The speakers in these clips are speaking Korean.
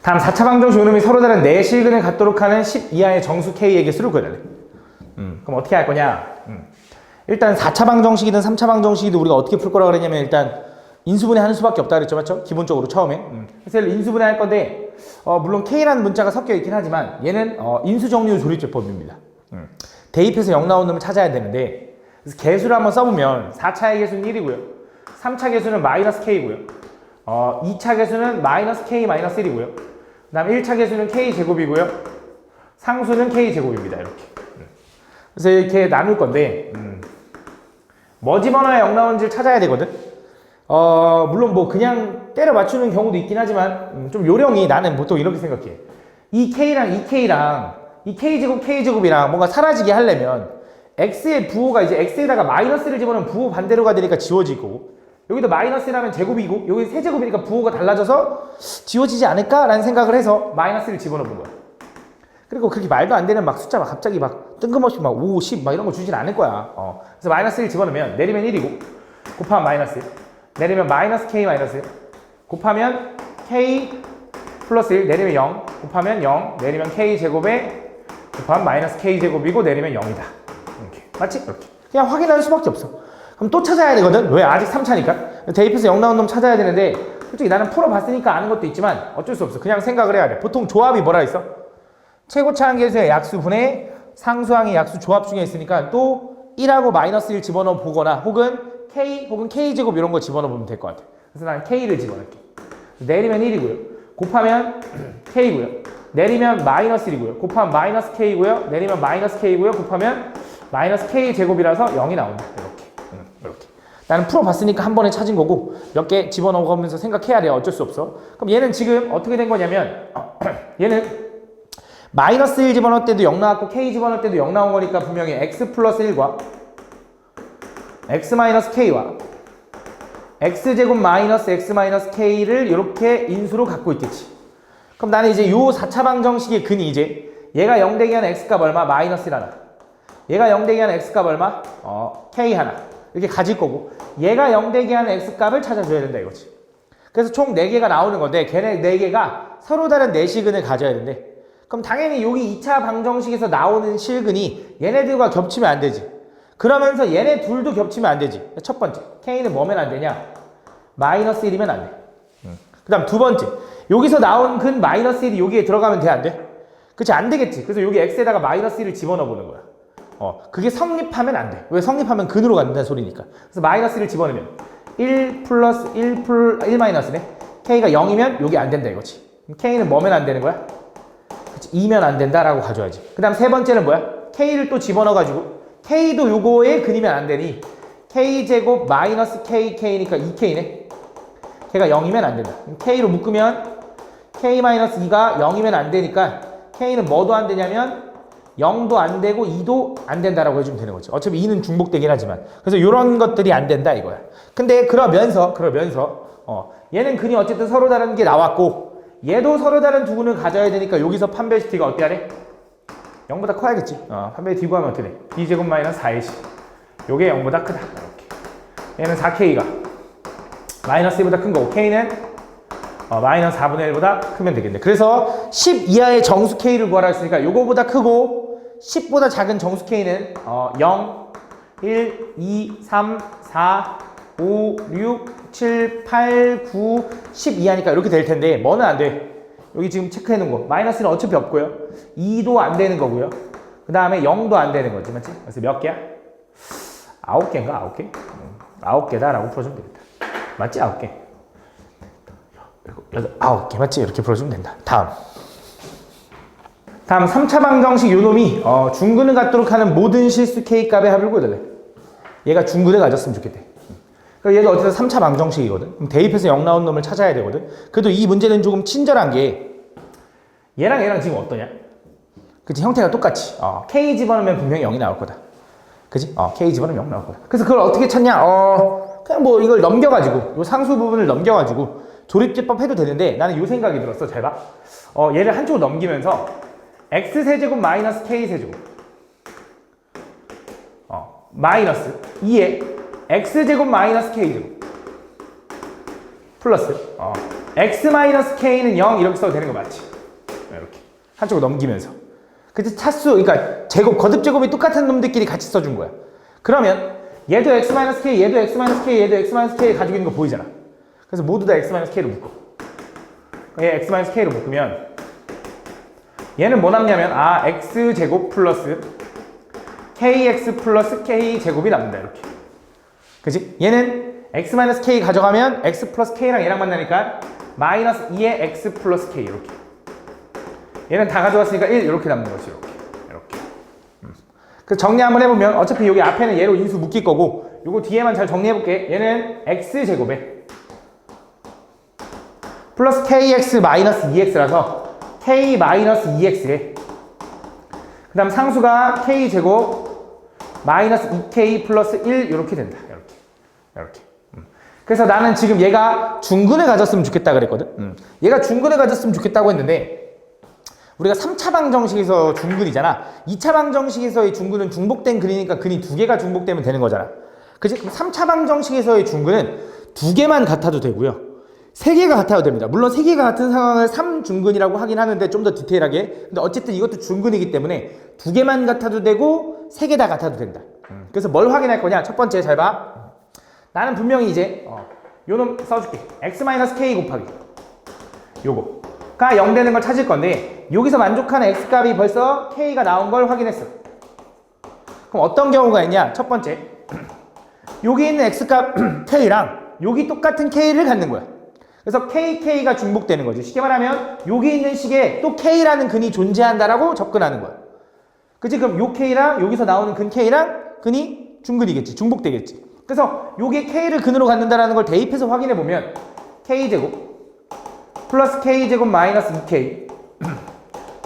다음 4차 방정식 요놈이 서로 다른 4실근을 갖도록 하는 10 이하의 정수 K의 개수를 구해달래. 그럼 어떻게 할 거냐? 일단 4차 방정식이든 3차 방정식이든 우리가 어떻게 풀 거라고 그랬냐면 일단 인수분해하는 수밖에 없다 그랬죠, 맞죠? 기본적으로 처음에. 그래서 인수분해할 건데 물론 K라는 문자가 섞여 있긴 하지만 얘는 인수정류 조립제법입니다. 대입해서 0 나온 놈을 찾아야 되는데 그래서 개수를 한번 써보면 4차의 개수는 1이고요. 3차 개수는 마이너스 K고요. 2차 개수는 마이너스 K 마이너스 1이고요. 그 다음에 1차 개수는 K제곱이고요. 상수는 K제곱입니다. 이렇게. 그래서 이렇게 나눌 건데 뭐 집어넣어야 0 나오는지를 찾아야 되거든. 물론 뭐 그냥 때려 맞추는 경우도 있긴 하지만 좀 요령이 나는 보통 이렇게 생각해. 이 K랑 이 K랑 이 K제곱 K제곱이랑 뭔가 사라지게 하려면 X의 부호가 이제 X에다가 마이너스를 집어넣으면 부호 반대로가 되니까 지워지고 여기도 마이너스라면 제곱이고 여기 세제곱이니까 부호가 달라져서 지워지지 않을까라는 생각을 해서 마이너스를 집어넣은 거야. 그리고 그렇게 말도 안 되는 막 숫자 막 갑자기 막 뜬금없이 막 5, 10 막 이런 거 주진 않을 거야. 그래서 마이너스를 집어넣으면 내리면 1이고 곱하면 마이너스 내리면 마이너스 K 마이너스 곱하면 K 플러스 1 내리면 0 곱하면 0 내리면 K 제곱에 곱하면 마이너스 K 제곱이고 내리면 0이다. 이렇게 맞지? 이렇게 그냥 확인할 수밖에 없어. 그럼 또 찾아야 되거든. 왜? 아직 3차니까 대입해서 0 나온 놈 찾아야 되는데 솔직히 나는 풀어봤으니까 아는 것도 있지만 어쩔 수 없어. 그냥 생각을 해야 돼. 보통 조합이 뭐라 했어? 최고차항계수의 약수분의 상수항의 약수 조합 중에 있으니까 또 1하고 마이너스 1 집어넣어 보거나 혹은 K 혹은 K제곱 이런 거 집어넣어 보면 될 것 같아. 그래서 나는 K를 집어넣을게. 내리면 1이고요. 곱하면 K고요. 내리면 마이너스 1이고요. 곱하면 마이너스 K고요. 내리면 마이너스 K고요. 곱하면 마이너스 K제곱이라서 0이 나온다. 이렇게. 나는 풀어봤으니까 한 번에 찾은 거고 몇 개 집어넣으면서 생각해야 돼. 어쩔 수 없어. 그럼 얘는 지금 어떻게 된 거냐면 얘는 마이너스 1 집어넣을 때도 0 나왔고 K 집어넣을 때도 0 나온 거니까 분명히 X 플러스 1과 X 마이너스 K와 X제곱 마이너스 X 마이너스 K를 이렇게 인수로 갖고 있겠지. 그럼 나는 이제 요 4차 방정식의 근이 이제 얘가 0 되게 하는 X값 얼마? 마이너스 1 하나. 얘가 0 되게 하는 X값 얼마? K 하나. 이렇게 가질 거고 얘가 0 되게 하는 X값을 찾아줘야 된다 이거지. 그래서 총 4개가 나오는 건데 걔네 4개가 서로 다른 4시근을 가져야 된대. 그럼 당연히 여기 2차 방정식에서 나오는 실근이 얘네들과 겹치면 안 되지. 그러면서 얘네 둘도 겹치면 안 되지. 첫 번째, K는 뭐면 안 되냐? 마이너스 1이면 안 돼. 그 다음 두 번째, 여기서 나온 근 마이너스 1이 여기에 들어가면 돼, 안 돼? 그치, 안 되겠지. 그래서 여기 X에다가 마이너스 1을 집어넣어 보는 거야. 그게 성립하면 안 돼. 왜? 성립하면 근으로 간다는 소리니까. 그래서 마이너스 1을 집어넣으면 1 플러스 1 마이너스네. K가 0이면 여기 안 된다 이거지. K는 뭐면 안 되는 거야? 2면 안 된다라고 가져야지. 그 다음 세 번째는 뭐야? K를 또 집어넣어가지고 K도 요거에 근이면 안 되니 K제곱 마이너스 K니까 2K네. 걔가 0이면 안 된다. K로 묶으면 K 마이너스 2가 0이면 안 되니까 K는 뭐도 안 되냐면 0도 안 되고 2도 안 된다라고 해주면 되는 거지. 어차피 2는 중복되긴 하지만. 그래서 이런 것들이 안 된다 이거야. 근데 그러면서 얘는 근이 어쨌든 서로 다른 게 나왔고 얘도 서로 다른 두 근을 가져야 되니까 여기서 판별시티가 어때 하래? 0보다 커야겠지. 판별 뒤고 하면 어떻게 돼? B제곱 마이너스 4AC. 요게 0보다 크다. 이렇게. 얘는 4K가 마이너스 1보다 큰 거고 K는 마이너스 4분의 1보다 크면 되겠네. 그래서 10 이하의 정수 K를 구하라 했으니까 요거보다 크고 10보다 작은 정수 K는 0, 1, 2, 3, 4, 5, 6, 7, 8, 9, 10 이하니까 이렇게 될 텐데 뭐는 안 돼. 여기 지금 체크해 놓은 거 마이너스는 어차피 없고요. 2도 안 되는 거고요. 그 다음에 0도 안 되는 거지, 맞지? 그래서 몇 개야? 9개인가? 9개? 9개다 라고 풀어주면 되겠다. 맞지? 9개. 9개 맞지? 이렇게 풀어주면 된다. 다음 3차 방정식 요놈이 중근을 갖도록 하는 모든 실수 K값의 합을 구해달래. 얘가 중근을 가졌으면 좋겠대. 그러니까 얘도 어쨌든 3차 방정식이거든. 그럼 대입해서 0 나온 놈을 찾아야 되거든. 그래도 이 문제는 조금 친절한 게 얘랑 지금 어떠냐? 그치? 형태가 똑같이. K 집어넣으면 분명히 0이 나올 거다. 그치? K 집어넣으면 0 나올 거다. 그래서 그걸 어떻게 찾냐? 그냥 뭐 이걸 넘겨가지고 요 상수 부분을 넘겨가지고 조립제법 해도 되는데 나는 요 생각이 들었어. 잘 봐. 얘를 한쪽으로 넘기면서 X세제곱 마이너스 K세제곱 마이너스 2에 X제곱 마이너스 K제곱 플러스 x-k는 0 이렇게 써도 되는 거 맞지? 이렇게 한쪽으로 넘기면서. 그치? 차수, 그러니까 제곱, 거듭 제곱이 똑같은 놈들끼리 같이 써준 거야. 그러면 얘도 x-k, 얘도 x-k, 얘도 x-k 가지고 있는 거 보이잖아. 그래서 모두 다 x-k로 묶어. 얘 x-k로 묶으면 얘는 뭐 남냐면 x제곱 플러스 kx 플러스 k제곱이 남는다. 이렇게. 그치? 얘는 x-k 가져가면 x 플러스 k랑 얘랑 만나니까 마이너스 2의 x 플러스 k 이렇게. 얘는 다 가져갔으니까 1 이렇게 남는 거지. 이렇게. 그 정리 한번 해보면 어차피 여기 앞에는 얘로 인수 묶일 거고 요거 뒤에만 잘 정리해볼게. 얘는 x제곱에 플러스 kx 마이너스 2x라서 k 마이너스 2x에 그 다음 상수가 k제곱 마이너스 2k 플러스 1 이렇게 된다. 이렇게. 그래서 나는 지금 얘가 중근을 가졌으면 좋겠다 그랬거든. 얘가 중근을 가졌으면 좋겠다고 했는데 우리가 3차 방정식에서 중근이잖아. 2차 방정식에서의 중근은 중복된 근이니까 근이 두 개가 중복되면 되는 거잖아. 그치? 그럼 3차 방정식에서의 중근은 두 개만 같아도 되고요. 세 개가 같아도 됩니다. 물론 세 개가 같은 상황을 3중근이라고 하긴 하는데 좀 더 디테일하게. 근데 어쨌든 이것도 중근이기 때문에 두 개만 같아도 되고 세 개 다 같아도 된다. 그래서 뭘 확인할 거냐? 첫 번째 잘 봐. 나는 분명히 이제 요놈 써줄게. x-k 곱하기 요거가 0 되는 걸 찾을 건데 여기서 만족하는 x값이 벌써 k가 나온 걸 확인했어. 그럼 어떤 경우가 있냐? 첫 번째 여기 있는 x값 k랑 여기 똑같은 k를 갖는 거야. 그래서 k가 중복되는 거지. 쉽게 말하면 여기 있는 식에 또 k라는 근이 존재한다라고 접근하는 거야. 그치? 그럼 요 k랑 여기서 나오는 근 k랑 근이 중근이겠지. 중복되겠지. 그래서 요게 k를 근으로 갖는다라는 걸 대입해서 확인해 보면 k제곱 플러스 k제곱 마이너스 2k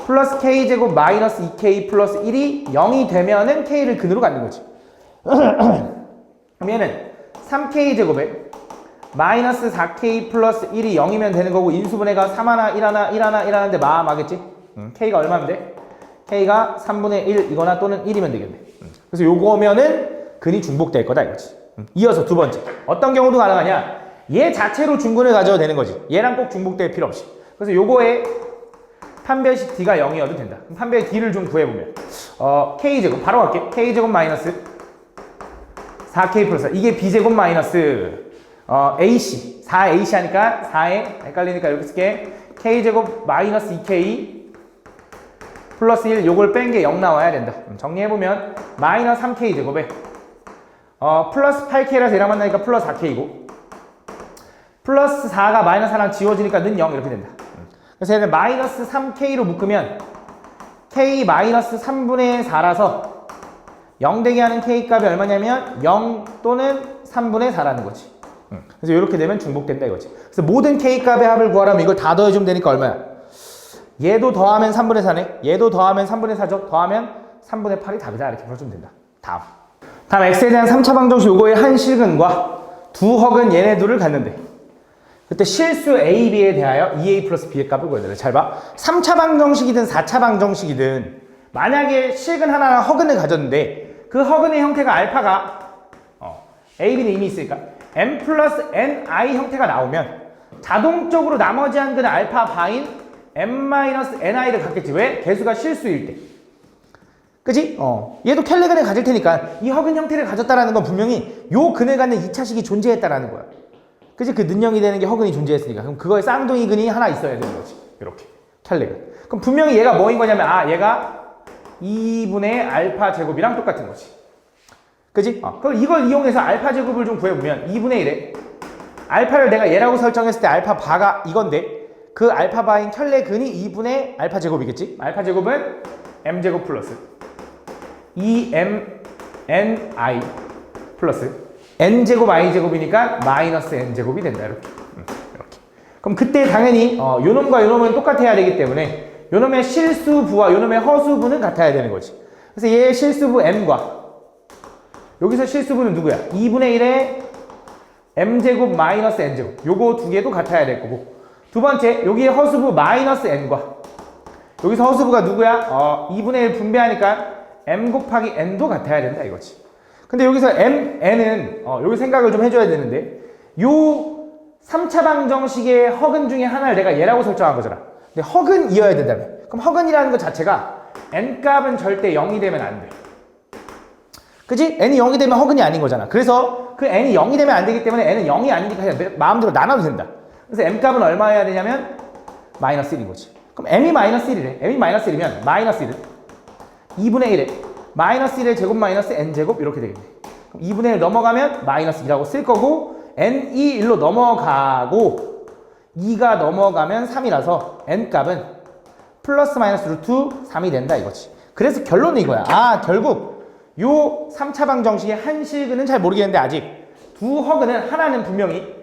플러스 k제곱 마이너스 2k 플러스 1이 0이 되면은 k를 근으로 갖는 거지. 그럼 얘는 3k제곱에 마이너스 4k 플러스 1이 0이면 되는 거고 인수분해가 3하나 1하나 1하나 1하나인데 마마겠지? k가 얼마면 돼? k가 3분의 1 이거나 또는 1이면 되겠네. 그래서 요거면은 근이 중복될 거다 이거지. 이어서 두 번째 어떤 경우도 가능하냐? 얘 자체로 중근을 가져도 되는 거지. 얘랑 꼭 중복될 필요 없이. 그래서 요거에 판별식 d가 0이어도 된다. 그럼 판별 d를 좀 구해보면 k제곱 바로 갈게. k제곱 마이너스 4k 플러스 이게 b제곱 마이너스 ac 4ac 하니까 4에 헷갈리니까 이렇게 쓸게. k제곱 마이너스 2k 플러스 1 요걸 뺀 게 0 나와야 된다. 정리해보면 마이너스 3k제곱에 플러스 8k라서 얘랑 만나니까 플러스 4k이고 플러스 4가 마이너스 1랑 지워지니까 는 0 이렇게 된다. 그래서 얘는 마이너스 3k로 묶으면 k 마이너스 3분의 4라서 0 되게 하는 k 값이 얼마냐면 0 또는 3분의 4라는 거지. 그래서 이렇게 되면 중복된다 이거지. 그래서 모든 k 값의 합을 구하라면 이걸 다 더해주면 되니까 얼마야? 얘도 더하면 3분의 4네. 얘도 더하면 3분의 4죠. 더하면 3분의 8이 답이다. 이렇게 풀어주면 된다. 다음 x에 대한 3차 방정식 요거의 한 실근과 두 허근 얘네 둘을 갖는데 그때 실수 a, b에 대하여 2a 플러스 b의 값을 구해야 돼. 잘 봐. 3차 방정식이든 4차 방정식이든 만약에 실근 하나랑 허근을 가졌는데 그 허근의 형태가 알파가 a, b는 이미 있으니까 m 플러스 ni 형태가 나오면 자동적으로 나머지 한 근은 알파 바인 m 마이너스 ni를 갖겠지. 왜? 개수가 실수일 때. 그치? 얘도 켈레근을 가질 테니까 이 허근 형태를 가졌다라는 건 분명히 요 근을 갖는 2차식이 존재했다라는 거야. 그치? 그 능형이 되는 게 허근이 존재했으니까. 그럼 그거에 쌍둥이 근이 하나 있어야 되는 거지. 이렇게. 켈레근. 그럼 분명히 얘가 뭐인 거냐면 얘가 2분의 알파 제곱이랑 똑같은 거지. 그치? 그럼 이걸 이용해서 알파 제곱을 좀 구해보면 2분의 1에 알파를 내가 얘라고 설정했을 때 알파 바가 이건데 그 알파 바인 켈레근이 2분의 알파 제곱이겠지? 알파 제곱은 m제곱 플러스 2mni 플러스 n제곱 i제곱이니까 마이너스 n제곱이 된다. 이렇게. 그럼 그때 당연히 요놈과 요놈은 똑같아야 되기 때문에 요놈의 실수부와 요놈의 허수부는 같아야 되는 거지. 그래서 얘의 실수부 m과 여기서 실수부는 누구야? 2분의 1에 m제곱 마이너스 n제곱 요거 두 개도 같아야 될 거고 두 번째 여기에 허수부 마이너스 n과 여기서 허수부가 누구야? 2분의 1 분배하니까 m 곱하기 n도 같아야 된다 이거지. 근데 여기서 n은 여기 생각을 좀 해줘야 되는데 요 3차 방정식의 허근 중에 하나를 내가 얘라고 설정한 거잖아. 근데 허근 이어야 된다며. 그럼 허근이라는 것 자체가 n값은 절대 0이 되면 안 돼. 그지? n이 0이 되면 허근이 아닌 거잖아. 그래서 그 n이 0이 되면 안 되기 때문에 n은 0이 아니니까 그냥 마음대로 나눠도 된다. 그래서 m값은 얼마여야 되냐면 마이너스 1인 거지. 그럼 m이 마이너스 1이래. m이 마이너스 1이면 마이너스 1은 2분의 1에 마이너스 1의 제곱 마이너스 n제곱 이렇게 되겠네. 그럼 2분의 1 넘어가면 마이너스 2라고 쓸 거고 n이 1로 넘어가고 2가 넘어가면 3이라서 n값은 플러스 마이너스 루트 3이 된다 이거지. 그래서 결론은 이거야. 아 결국 요 3차 방정식의 한 실근은 잘 모르겠는데 아직 두 허근은 하나는 분명히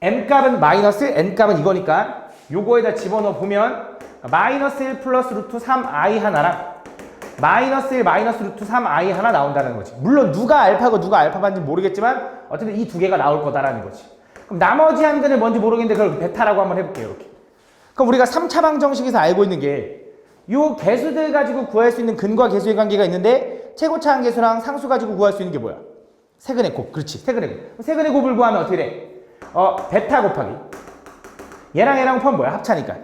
m값은 마이너스 n값은 이거니까 요거에다 집어넣어 보면 마이너스 1 플러스 루트 3i 하나랑 마이너스 1 마이너스 루트 3i 하나 나온다는 거지. 물론 누가 알파고 누가 알파반지 모르겠지만 어쨌든 이 두 개가 나올 거다라는 거지. 그럼 나머지 한 근을 뭔지 모르겠는데 그걸 베타라고 한번 해볼게요. 이렇게. 그럼 우리가 3차 방정식에서 알고 있는 게 요 개수들 가지고 구할 수 있는 근과 개수의 관계가 있는데 최고차항 개수랑 상수 가지고 구할 수 있는 게 뭐야? 세근의 곱. 그렇지. 세근의 곱. 세근의 곱을 구하면 어떻게 돼? 베타 곱하기 얘랑 얘랑 곱하면 뭐야? 합차니까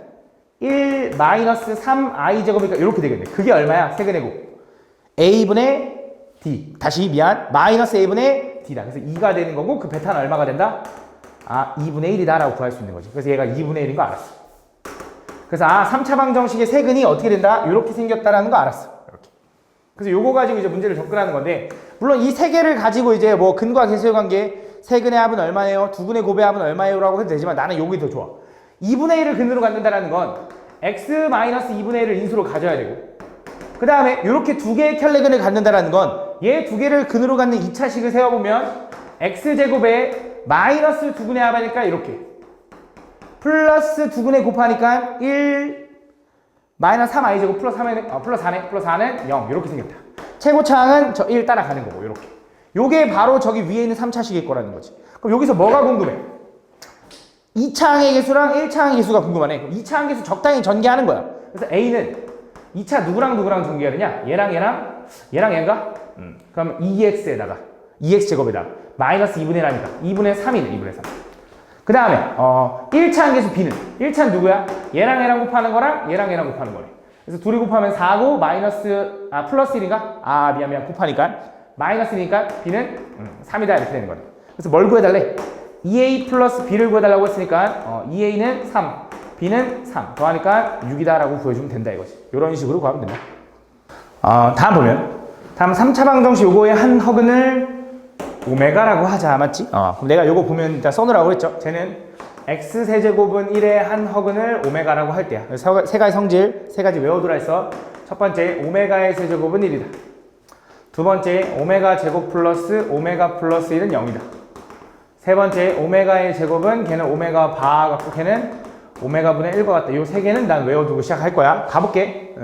1 마이너스 3i 제곱이니까 이렇게 되겠네. 그게 얼마야? 세근의 곱 a분의 d 다시 미안 마이너스 a분의 d다. 그래서 2가 되는 거고 그 베타는 얼마가 된다? 아 2분의 1이다 라고 구할 수 있는 거지. 그래서 얘가 2분의 1인 거 알았어. 그래서 3차 방정식의 세근이 어떻게 된다? 이렇게 생겼다라는 거 알았어. 이렇게. 그래서 요거 가지고 이제 문제를 접근하는 건데 물론 이 세 개를 가지고 이제 뭐 근과 개수의 관계 세근의 합은 얼마예요? 두근의 곱의 합은 얼마예요? 라고 해도 되지만 나는 요게 더 좋아. 2분의 1을 근으로 갖는다는 건 x-2분의 1을 인수로 가져야 되고 그 다음에 이렇게 두 개의 켤레근을 갖는다는 건 얘 두 개를 근으로 갖는 2차식을 세워보면 x제곱에 마이너스 두근의 합하니까 이렇게 플러스 두근의 곱하니까 1 마이너스 3i 제곱 플러스 3은 플러스 4네 플러스 4는 0 이렇게 생겼다. 최고차항은 저 1 따라가는 거고 이렇게. 요게 바로 저기 위에 있는 3차식일 거라는 거지. 그럼 여기서 뭐가 궁금해? 2차항의 개수랑 1차항의 개수가 궁금하네. 그럼 2차항 개수 적당히 전개하는 거야. 그래서 A는 2차 누구랑 누구랑 전개해야 되냐? 얘랑 얘랑 얘랑 얘인가? 그럼 2x에다가 2x 제곱에다가 마이너스 2분의 1하니까 2분의 3이네. 2분의 3. 그 다음에 1차항 개수 B는 1차는 누구야? 얘랑 얘랑 곱하는 거랑 얘랑 얘랑 곱하는 거네. 그래서 둘이 곱하면 4고 마이너스 플러스 1인가? 미안 곱하니까 마이너스니까 B는 3이다 이렇게 되는 거네. 그래서 뭘 구해달래? 2a 플러스 b를 구해달라고 했으니까 2a는 3, b는 3 더하니까 6이다 라고 구해주면 된다 이거지. 이런 식으로 구하면 된다. 다음 보면 다음 3차 방정식 요거의 한 허근을 오메가라고 하자. 맞지? 그럼 내가 요거 보면 일단 써놓으라고 그랬죠. 쟤는 x세제곱은 1의 한 허근을 오메가라고 할 때야. 세 가지 성질 세 가지 외워두라 했어. 첫 번째 오메가의 세제곱은 1이다. 두 번째 오메가 제곱 플러스 오메가 플러스 1은 0이다. 세 번째 오메가의 제곱은 걔는 오메가 바 갖고 걔는 오메가분의 1과 같다. 요 세 개는 난 외워두고 시작할 거야. 가볼게.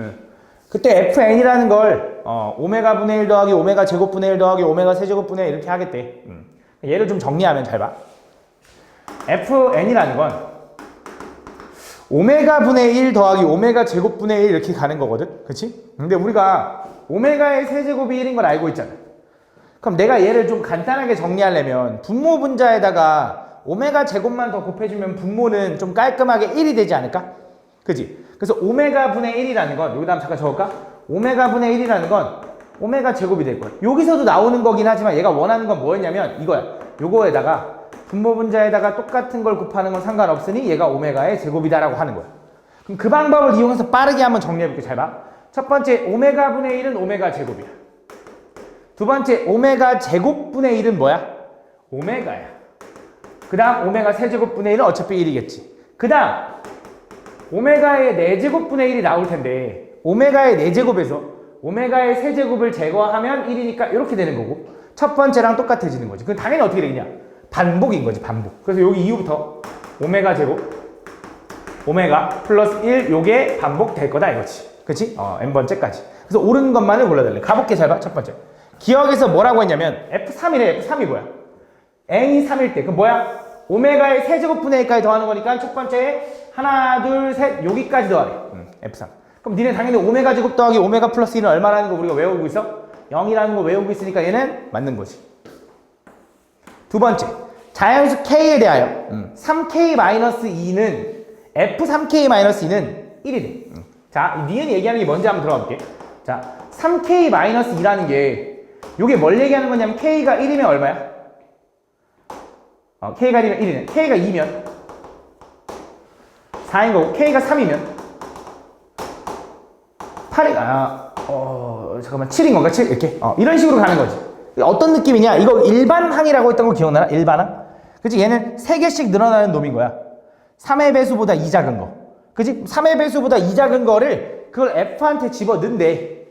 그때 fn이라는 걸 오메가분의 1 더하기 오메가 제곱분의 1 더하기 오메가 세제곱분의 1 이렇게 하겠대. 얘를 좀 정리하면 잘 봐. fn이라는 건 오메가분의 1 더하기 오메가 제곱분의 1 이렇게 가는 거거든. 그치? 근데 우리가 오메가의 세제곱이 1인 걸 알고 있잖아. 그럼 내가 얘를 좀 간단하게 정리하려면 분모 분자에다가 오메가 제곱만 더 곱해주면 분모는 좀 깔끔하게 1이 되지 않을까? 그지? 그래서 오메가 분의 1이라는 건 여기다 한번 잠깐 적을까? 오메가 분의 1이라는 건 오메가 제곱이 될 거야. 여기서도 나오는 거긴 하지만 얘가 원하는 건 뭐였냐면 이거야. 요거에다가 분모 분자에다가 똑같은 걸 곱하는 건 상관없으니 얘가 오메가의 제곱이다라고 하는 거야. 그럼 그 방법을 이용해서 빠르게 한번 정리해볼게. 잘 봐. 첫 번째 오메가 분의 1은 오메가 제곱이야. 두 번째 오메가 제곱분의 1은 뭐야? 오메가야. 그 다음 오메가 세제곱분의 1은 어차피 1이겠지. 그 다음 오메가의 4제곱분의 1이 나올 텐데 오메가의 4제곱에서 오메가의 세제곱을 제거하면 1이니까 이렇게 되는 거고 첫 번째랑 똑같아지는 거지. 그럼 당연히 어떻게 되겠냐? 반복인 거지. 반복. 그래서 여기 이후부터 오메가 제곱 오메가 플러스 1 요게 반복될 거다 이거지. 그치? n번째까지. 그래서 옳은 것만을 골라달래. 가볼게. 잘 봐. 첫 번째 기억에서 뭐라고 했냐면 F3이래. F3이 뭐야? n이 3일 때. 그럼 뭐야? 오메가의 세제곱분의 1까지 더하는 거니까 첫 번째 하나 둘 셋 여기까지 더하래. F3. 그럼 니네 당연히 오메가 제곱 더하기 오메가 플러스 1은 얼마라는 거 우리가 외우고 있어? 0이라는 거 외우고 있으니까 얘는 맞는 거지. 두 번째 자연수 K에 대하여 3K-2는 F3K-2는 1이 돼. 자, 니은 얘기하는 게 뭔지 한번 들어가 볼게. 자, 3K-2라는 게 요게 뭘 얘기하는 거냐면 K가 1이면 얼마야? K가 1이면 1이네. K가 2면 4인 거고 K가 3이면 8이 잠깐만 7인 건가? 7 이렇게 이런 식으로 가는 거지. 어떤 느낌이냐? 이거 일반항이라고 했던 거 기억나나? 일반항? 그치? 얘는 3개씩 늘어나는 놈인 거야. 3의 배수보다 2 작은 거. 그치? 3의 배수보다 2 작은 거를 그걸 F한테 집어넣는데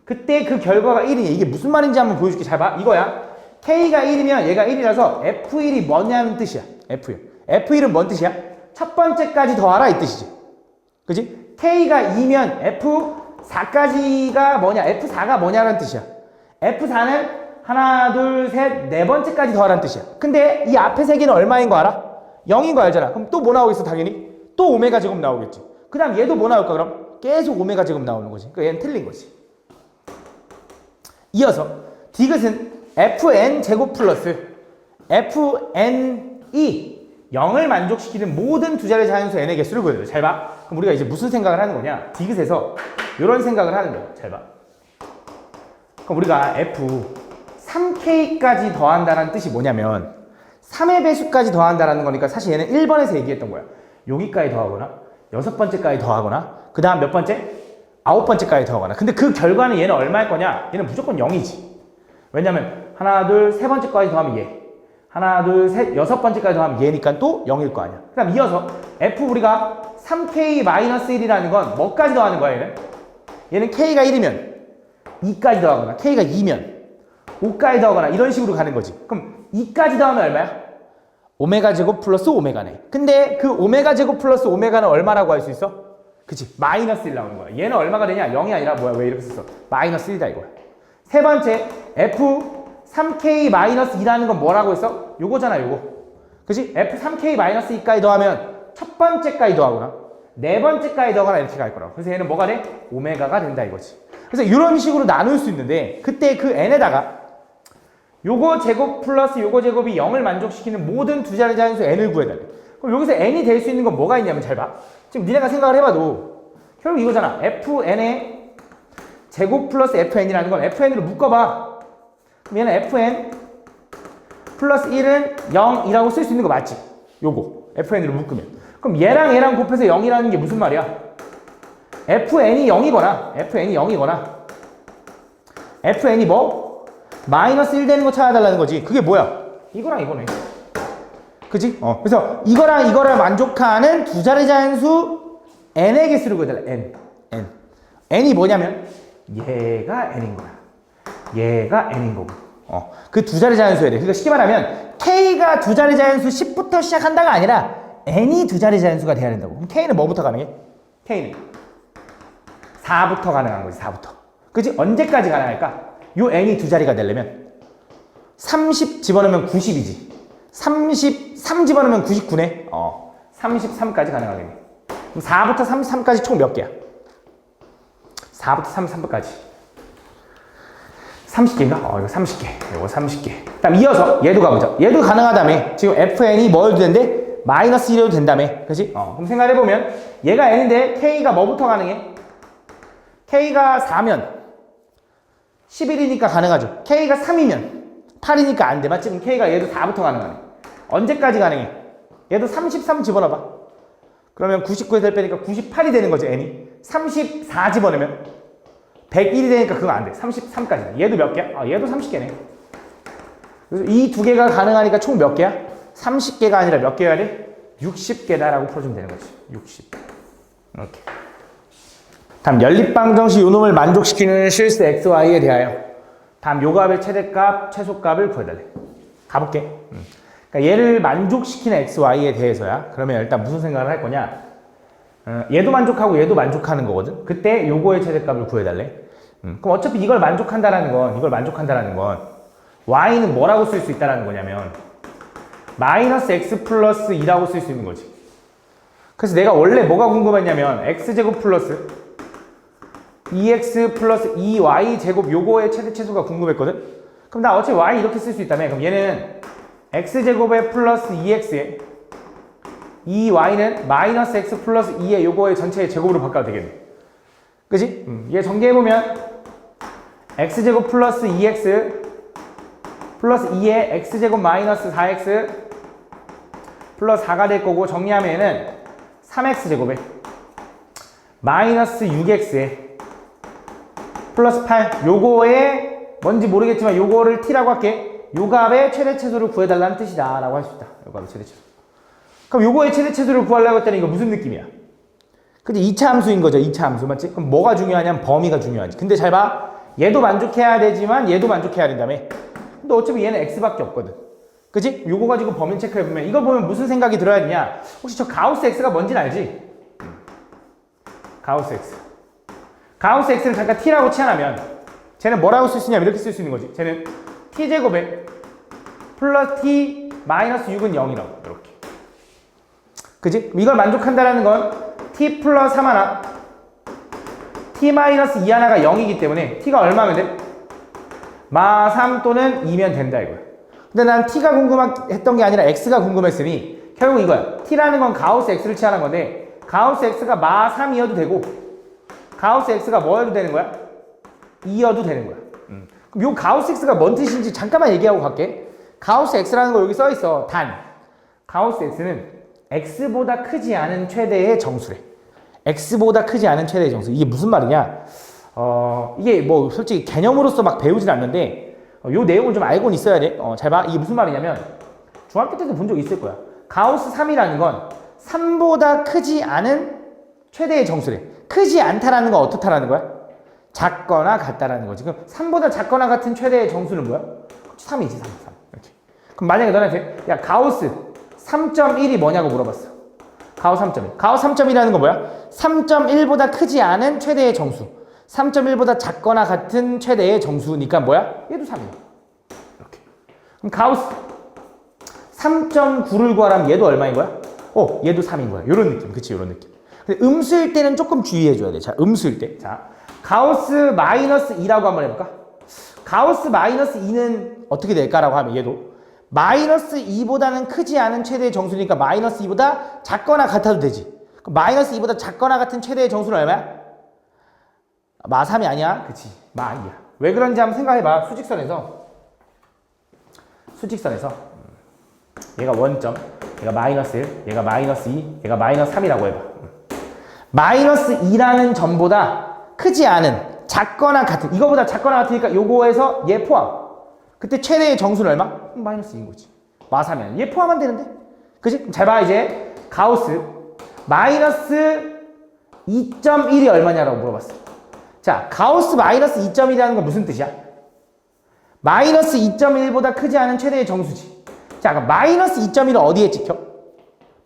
그때 그 결과가 1이니 이게 무슨 말인지 한번 보여줄게. 잘 봐. 이거야. K가 1이면 얘가 1이라서 F1이 뭐냐는 뜻이야. F1. F1은 뭔 뜻이야? 첫 번째까지 더하라 이 뜻이지. 그치? K가 2면 F4까지가 뭐냐? F4가 뭐냐라는 뜻이야. F4는 하나, 둘, 셋, 네 번째까지 더하라는 뜻이야. 근데 이 앞에 세 개는 얼마인 거 알아? 0인 거 알잖아. 그럼 또 뭐 나오겠어 당연히? 또 오메가 제곱 나오겠지. 그 다음 얘도 뭐 나올까 그럼? 계속 오메가 제곱 나오는 거지. 그러니까 얘는 틀린 거지. 이어서 디귿은 fn 제곱 플러스 fn이 0을 만족시키는 모든 두 자리 자연수 n의 개수를 구해줘. 잘 봐. 그럼 우리가 이제 무슨 생각을 하는 거냐? 디귿에서 이런 생각을 하는 거야. 잘 봐. 그럼 우리가 f 3k까지 더한다는 뜻이 뭐냐면 3의 배수까지 더한다라는 거니까 사실 얘는 1번에서 얘기했던 거야. 여기까지 더하거나 6번째까지 더하거나 그 다음 몇 번째? 9번째까지 더하거나. 근데 그 결과는 얘는 얼마일 거냐? 얘는 무조건 0이지. 왜냐면 하나, 둘, 세 번째까지 더하면 얘. 하나, 둘, 셋, 6번째까지 더하면 얘니까 또 0일 거 아니야. 그 다음 이어서 F 우리가 3K-1이라는 건 뭐까지 더하는 거야 얘는? 얘는 K가 1이면 2까지 더하거나 K가 2면 5까지 더하거나 이런 식으로 가는 거지. 그럼 2까지 더하면 얼마야? 오메가 제곱 플러스 오메가네. 근데 그 오메가 제곱 플러스 오메가는 얼마라고 할 수 있어? 그치? 마이너스 1 나오는 거야. 얘는 얼마가 되냐? 0이 아니라 뭐야? 왜 이렇게 썼어? 마이너스 1이다 이거야. 세 번째 F 3K-2라는 건 뭐라고 했어? 요거잖아 요거. 그치? F 3K-2까지 더하면 첫 번째까지 더하거나 네 번째까지 더하거나 이렇게 갈 거라고. 그래서 얘는 뭐가 돼? 오메가가 된다 이거지. 그래서 이런 식으로 나눌 수 있는데 그때 그 n에다가 요거 제곱 플러스 요거 제곱이 0을 만족시키는 모든 두 자리 자연수 n을 구해달래. 그럼 여기서 n이 될 수 있는 건 뭐가 있냐면 잘 봐. 지금 니네가 생각을 해봐도 결국 이거잖아. fn의 제곱 플러스 fn이라는 건 fn으로 묶어봐. 그럼 얘는 fn 플러스 1은 0이라고 쓸 수 있는 거 맞지? 요거 fn으로 묶으면. 그럼 얘랑 곱해서 0이라는 게 무슨 말이야? fn이 0이거나 fn이 뭐? 마이너스 1 되는 거 찾아달라는 거지. 그게 뭐야? 이거랑 이거네. 그치? 그래서 이거랑 이거를 만족하는 두 자리 자연수 n의 개수를 구해달라. n이 뭐냐면 얘가 n인 거야. 얘가 n인 거고. 그 두 자리 자연수야 돼. 그러니까 쉽게 말하면 k가 두 자리 자연수 10부터 시작한다가 아니라 n이 두 자리 자연수가 돼야 된다고. 그럼 k는 뭐부터 가능해? k는 4부터 가능한 거지. 4부터. 그치? 언제까지 가능할까? 요 n이 두 자리가 되려면 30 집어넣으면 90이지. 33 집어넣으면 99네. 33까지 가능하겠네. 그럼 4부터 33까지 총 몇 개야? 4부터 33까지 30개인가? 이거 30개. 이거 30개. 그다음 이어서 얘도 가보자. 얘도 가능하다며. 지금 fn이 뭐 해도 된대? 마이너스 1해도 된다며. 그치? 그럼 생각해보면 얘가 n인데 k가 뭐부터 가능해? k가 4면 11이니까 가능하죠. K가 3이면 8이니까 안 돼. 맞지? 그럼 K가 얘도 4부터 가능하네. 언제까지 가능해? 얘도 33 집어넣어봐. 그러면 99에서 빼니까 98이 되는 거지, N이. 34 집어넣으면 101이 되니까 그거 안 돼. 33까지. 얘도 몇 개야? 얘도 30개네. 그래서 이 두 개가 가능하니까 총 몇 개야? 30개가 아니라 몇 개여야 돼? 60개다라고 풀어주면 되는 거지. 60. 이렇게. 다음 연립방정식 요놈을 만족시키는 실수 xy에 대하여 다음 요 값의 최대값, 최소값을 구해달래. 가볼게. 그러니까 얘를 만족시키는 xy에 대해서야. 그러면 일단 무슨 생각을 할 거냐? 얘도 만족하고 얘도 만족하는 거거든. 그때 요거의 최대값을 구해달래. 그럼 어차피 이걸 만족한다라는 건 y는 뭐라고 쓸 수 있다라는 거냐면 마이너스 x 플러스 2라고 쓸 수 있는 거지. 그래서 내가 원래 뭐가 궁금했냐면 x제곱 플러스 2x 플러스 2y 제곱 요거의 최대 최소가 궁금했거든? 그럼 나 어차피 y 이렇게 쓸 수 있다며. 그럼 얘는 x제곱에 플러스 2x에 이 y는 마이너스 x 플러스 2의 요거의 전체의 제곱으로 바꿔도 되겠네. 그치? 얘 전개해보면 x제곱 플러스 2x 플러스 2의 x제곱 마이너스 4x 플러스 4가 될 거고, 정리하면은 3x제곱에 마이너스 6x에 플러스 8, 요거에 뭔지 모르겠지만 요거를 t라고 할게. 요 값의 최대치수를 구해달라는 뜻이다 라고 할 수 있다. 요 값의 최대치수. 그럼 요거의 최대치수를 구하려고 했더니 이거 무슨 느낌이야? 근데 2차 함수인 거죠. 2차 함수 맞지? 그럼 뭐가 중요하냐면 범위가 중요하지. 근데 잘 봐. 얘도 만족해야 되지만 얘도 만족해야 된다며. 근데 어차피 얘는 x밖에 없거든. 그치? 요거 가지고 범위 체크해보면 이거 보면 무슨 생각이 들어야 되냐? 혹시 저 가우스 x가 뭔지는 알지? 가우스 x. 가우스 x를 잠깐 t라고 치환하면 쟤는 뭐라고 쓸 수 있냐면 이렇게 쓸 수 있는 거지. 쟤는 t제곱에 플러스 t 마이너스 6은 0이라고. 이렇게. 그치? 이걸 만족한다라는 건 t 플러스 3 하나 t 마이너스 2 하나가 0이기 때문에 t가 얼마면 돼? 마 3 또는 2면 된다 이거야. 근데 난 t가 궁금했던 게 아니라 x가 궁금했으니 결국 이거야. t라는 건 가우스 x를 취하는 건데 가우스 x가 마 3이어도 되고 가우스 x가 뭐여도 되는 거야? 2여도 되는 거야. 그럼 요 가우스 x가 뭔 뜻인지 잠깐만 얘기하고 갈게. 가우스 x라는 거 여기 써 있어. 단 가우스 x는 x보다 크지 않은 최대의 정수래. x보다 크지 않은 최대의 정수. 이게 무슨 말이냐? 이게 뭐 솔직히 개념으로서 막 배우진 않는데 요 내용을 좀 알고는 있어야 돼. 잘 봐. 이게 무슨 말이냐면 중학교 때도 본 적 있을 거야. 가우스 3이라는 건 3보다 크지 않은 최대의 정수래. 크지 않다라는 건 어떻다라는 거야? 작거나 같다라는 거지. 그럼 3보다 작거나 같은 최대의 정수는 뭐야? 3이지, 3. 이렇게. 그럼 만약에 너한테 야 가우스 3.1이 뭐냐고 물어봤어. 가우스 3.1. 가우스 3.1이라는 건 뭐야? 3.1보다 크지 않은 최대의 정수. 3.1보다 작거나 같은 최대의 정수니까 뭐야? 얘도 3이야. 이렇게. 그럼 가우스 3.9를 구하라면 얘도 얼마인 거야? 얘도 3인 거야. 요런 느낌. 그치, 요런 느낌. 근데 음수일 때는 조금 주의해줘야 돼. 자, 음수일 때. 자, 가우스 마이너스 2라고 한번 해볼까? 가우스 마이너스 2는 어떻게 될까라고 하면 얘도 마이너스 2보다는 크지 않은 최대의 정수니까 마이너스 2보다 작거나 같아도 되지. 그럼 마이너스 2보다 작거나 같은 최대의 정수는 얼마야? 마 3이 아니야? 그치. 마 2야. 왜 그런지 한번 생각해봐. 수직선에서 얘가 원점, 얘가 마이너스 1, 얘가 마이너스 2, 얘가 마이너스 3이라고 해봐. 마이너스 2라는 점보다 크지 않은 작거나 같은, 이거보다 작거나 같으니까 요거에서 얘 포함. 그때 최대의 정수는 얼마? 마이너스 2인 거지. 마 3이야. 얘 포함하면 되는데? 그치? 잘 봐. 이제 가우스 마이너스 2.1이 얼마냐라고 물어봤어. 자, 가우스 마이너스 2.1이라는 건 무슨 뜻이야? 마이너스 2.1보다 크지 않은 최대의 정수지. 자, 그럼 마이너스 2.1은 어디에 찍혀?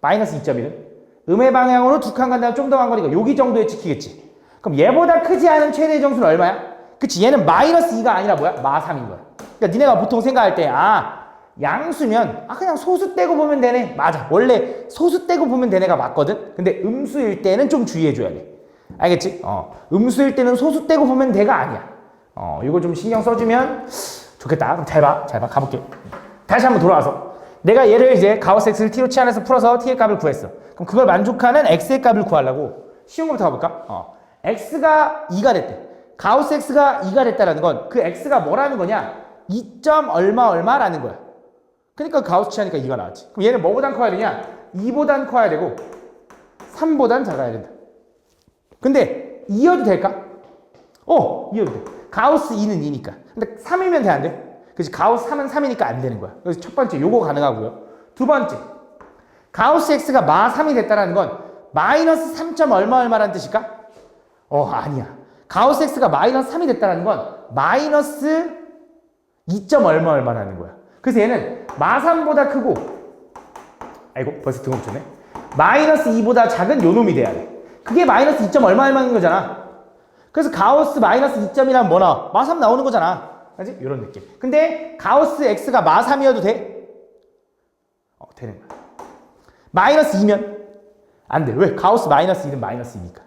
마이너스 2.1은 음의 방향으로 두 칸 간다면 좀 더 간 거니까 여기 정도에 찍히겠지. 그럼 얘보다 크지 않은 최대의 정수는 얼마야? 그치, 얘는 마이너스 2가 아니라 뭐야? 마 3인 거야. 그러니까 니네가 보통 생각할 때 양수면 그냥 소수 떼고 보면 되네. 맞아. 원래 소수 떼고 보면 되네가 맞거든. 근데 음수일 때는 좀 주의해줘야 돼. 알겠지? 음수일 때는 소수 떼고 보면 돼가 아니야. 이거 좀 신경 써주면 좋겠다. 그럼 잘 봐. 가볼게. 다시 한번 돌아와서 내가 얘를 이제 가우스 x를 t로 치환해서 풀어서 t의 값을 구했어. 그럼 그걸 만족하는 x의 값을 구하려고 쉬운 거부터 가볼까? x가 2가 됐대. 가우스 x가 2가 됐다라는 건 그 x가 뭐라는 거냐? 2. 얼마라는 거야. 그러니까 가우스 치하니까 2가 나왔지. 그럼 얘는 뭐보단 커야 되냐? 2보단 커야 되고 3보단 작아야 된다. 근데 2여도 될까? 2여도 돼. 가우스 2는 2니까. 근데 3이면 돼, 안 돼? 그치, 가우스 3은 3이니까 안 되는 거야. 그래서 첫 번째 요거 가능하고요. 두 번째, 가우스 x가 마 3이 됐다는 건 마이너스 3. 얼마라는 뜻일까? 아니야. 가우스 x가 마이너스 3이 됐다는 건 마이너스 2. 얼마라는 거야. 그래서 얘는 마 3보다 크고, 아이고 벌써 등급 쳤네. 마이너스 2보다 작은 요 놈이 돼야 돼. 그게 마이너스 2. 얼마인 거잖아. 그래서 가우스 마이너스 2점이라면 뭐 나와? 마 3 나오는 거잖아. 알지? 이런 느낌. 근데 가우스 x가 마 3이어도 돼? 되는 거야. 마이너스 2면 안 돼. 왜? 가우스 마이너스 2는 마이너스 2니까.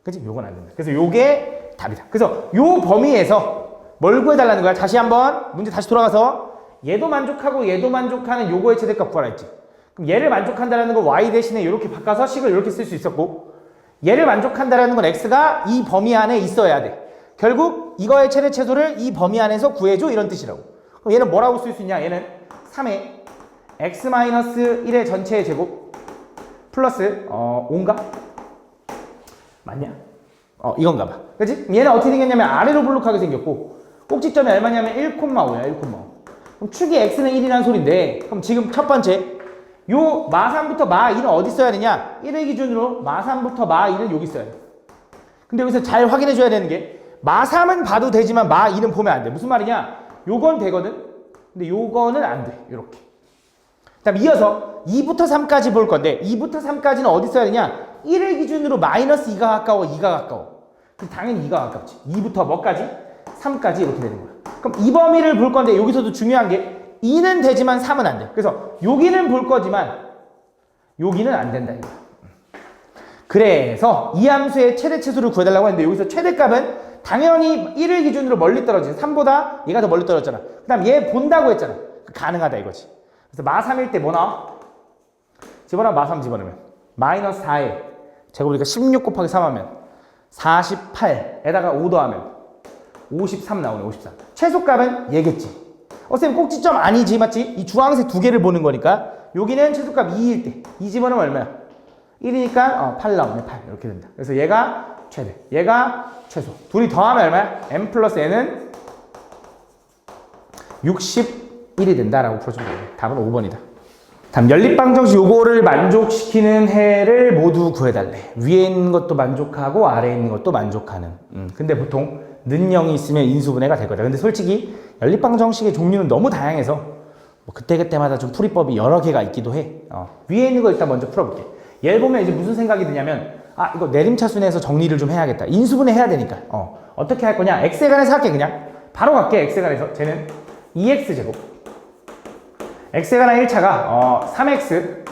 그치? 요건 안 된다. 그래서 요게 답이다. 그래서 요 범위에서 뭘 구해달라는 거야? 다시 한번 문제 다시 돌아가서 얘도 만족하고 얘도 만족하는 요거의 최대값 구하라 했지. 그럼 얘를 만족한다라는 거 y 대신에 이렇게 바꿔서 식을 이렇게 쓸 수 있었고, 얘를 만족한다라는 건 x가 이 범위 안에 있어야 돼. 결국 이거의 최대 최소를 이 범위 안에서 구해줘 이런 뜻이라고. 그럼 얘는 뭐라고 쓸 수 있냐? 얘는 3의 x-1의 전체의 제곱 플러스 5인가? 맞냐? 이건가 봐. 그치? 얘는 어떻게 생겼냐면 아래로 블록하게 생겼고 꼭지점이 얼마냐면 1,5야 1,5. 그럼 축이 x는 1이라는 소린데, 그럼 지금 첫 번째 요 마3부터 마2는 어디 써야 되냐? 1을 기준으로 마3부터 마2는 여기 써야 돼. 근데 여기서 잘 확인해 줘야 되는 게 마3은 봐도 되지만 마2는 보면 안 돼. 무슨 말이냐? 요건 되거든. 근데 요거는 안 돼. 요렇게. 그다음 이어서 2부터 3까지 볼 건데 2부터 3까지는 어디 써야 되냐? 1을 기준으로 마이너스 2가 가까워 2가 가까워. 그럼 당연히 2가 가깝지. 2부터 뭐까지? 3까지 이렇게 되는 거야. 그럼 이 범위를 볼 건데 여기서도 중요한 게 2는 되지만 3은 안 돼. 그래서 여기는 볼 거지만 여기는 안 된다 이거야. 그래서 이 함수의 최대 최소를 구해달라고 했는데 여기서 최대값은 당연히 1을 기준으로 멀리 떨어지는 3보다 얘가 더 멀리 떨어졌잖아. 그 다음 얘 본다고 했잖아. 가능하다 이거지. 그래서 마3일 때 뭐 나와? 집어넣으면 마3 집어넣으면 마이너스 4에 제곱이니까 16 곱하기 3 하면 48에다가 5 더하면 53 나오네. 53. 최소값은 얘겠지. 쌤 꼭지점 아니지 맞지? 이 주황색 두 개를 보는 거니까 여기는 최소값 2일 때 2 집어넣으면 얼마야? 1이니까 8 나오네. 8 이렇게 된다. 그래서 얘가 최대, 얘가 최소. 둘이 더하면 얼마야? m 플러스 n은 61이 된다라고 풀어주면 돼요. 답은 5번이다. 다음 연립방정식 요거를 만족시키는 해를 모두 구해달래. 위에 있는 것도 만족하고 아래에 있는 것도 만족하는. 근데 보통 는 0이 있으면 인수분해가 될 거다. 근데 솔직히 연립방정식의 종류는 너무 다양해서 뭐 그때그때마다 좀 풀이법이 여러 개가 있기도 해. 위에 있는 거 일단 먼저 풀어볼게. 얘를 보면 이제 무슨 생각이 드냐면 이거 내림차순에서 정리를 좀 해야겠다. 인수분해 해야 되니까. 어떻게 할 거냐? x에 관해서 할게 그냥. 바로 갈게. x에 관해서. 쟤는 2x제곱. x에 관한 1차가 3x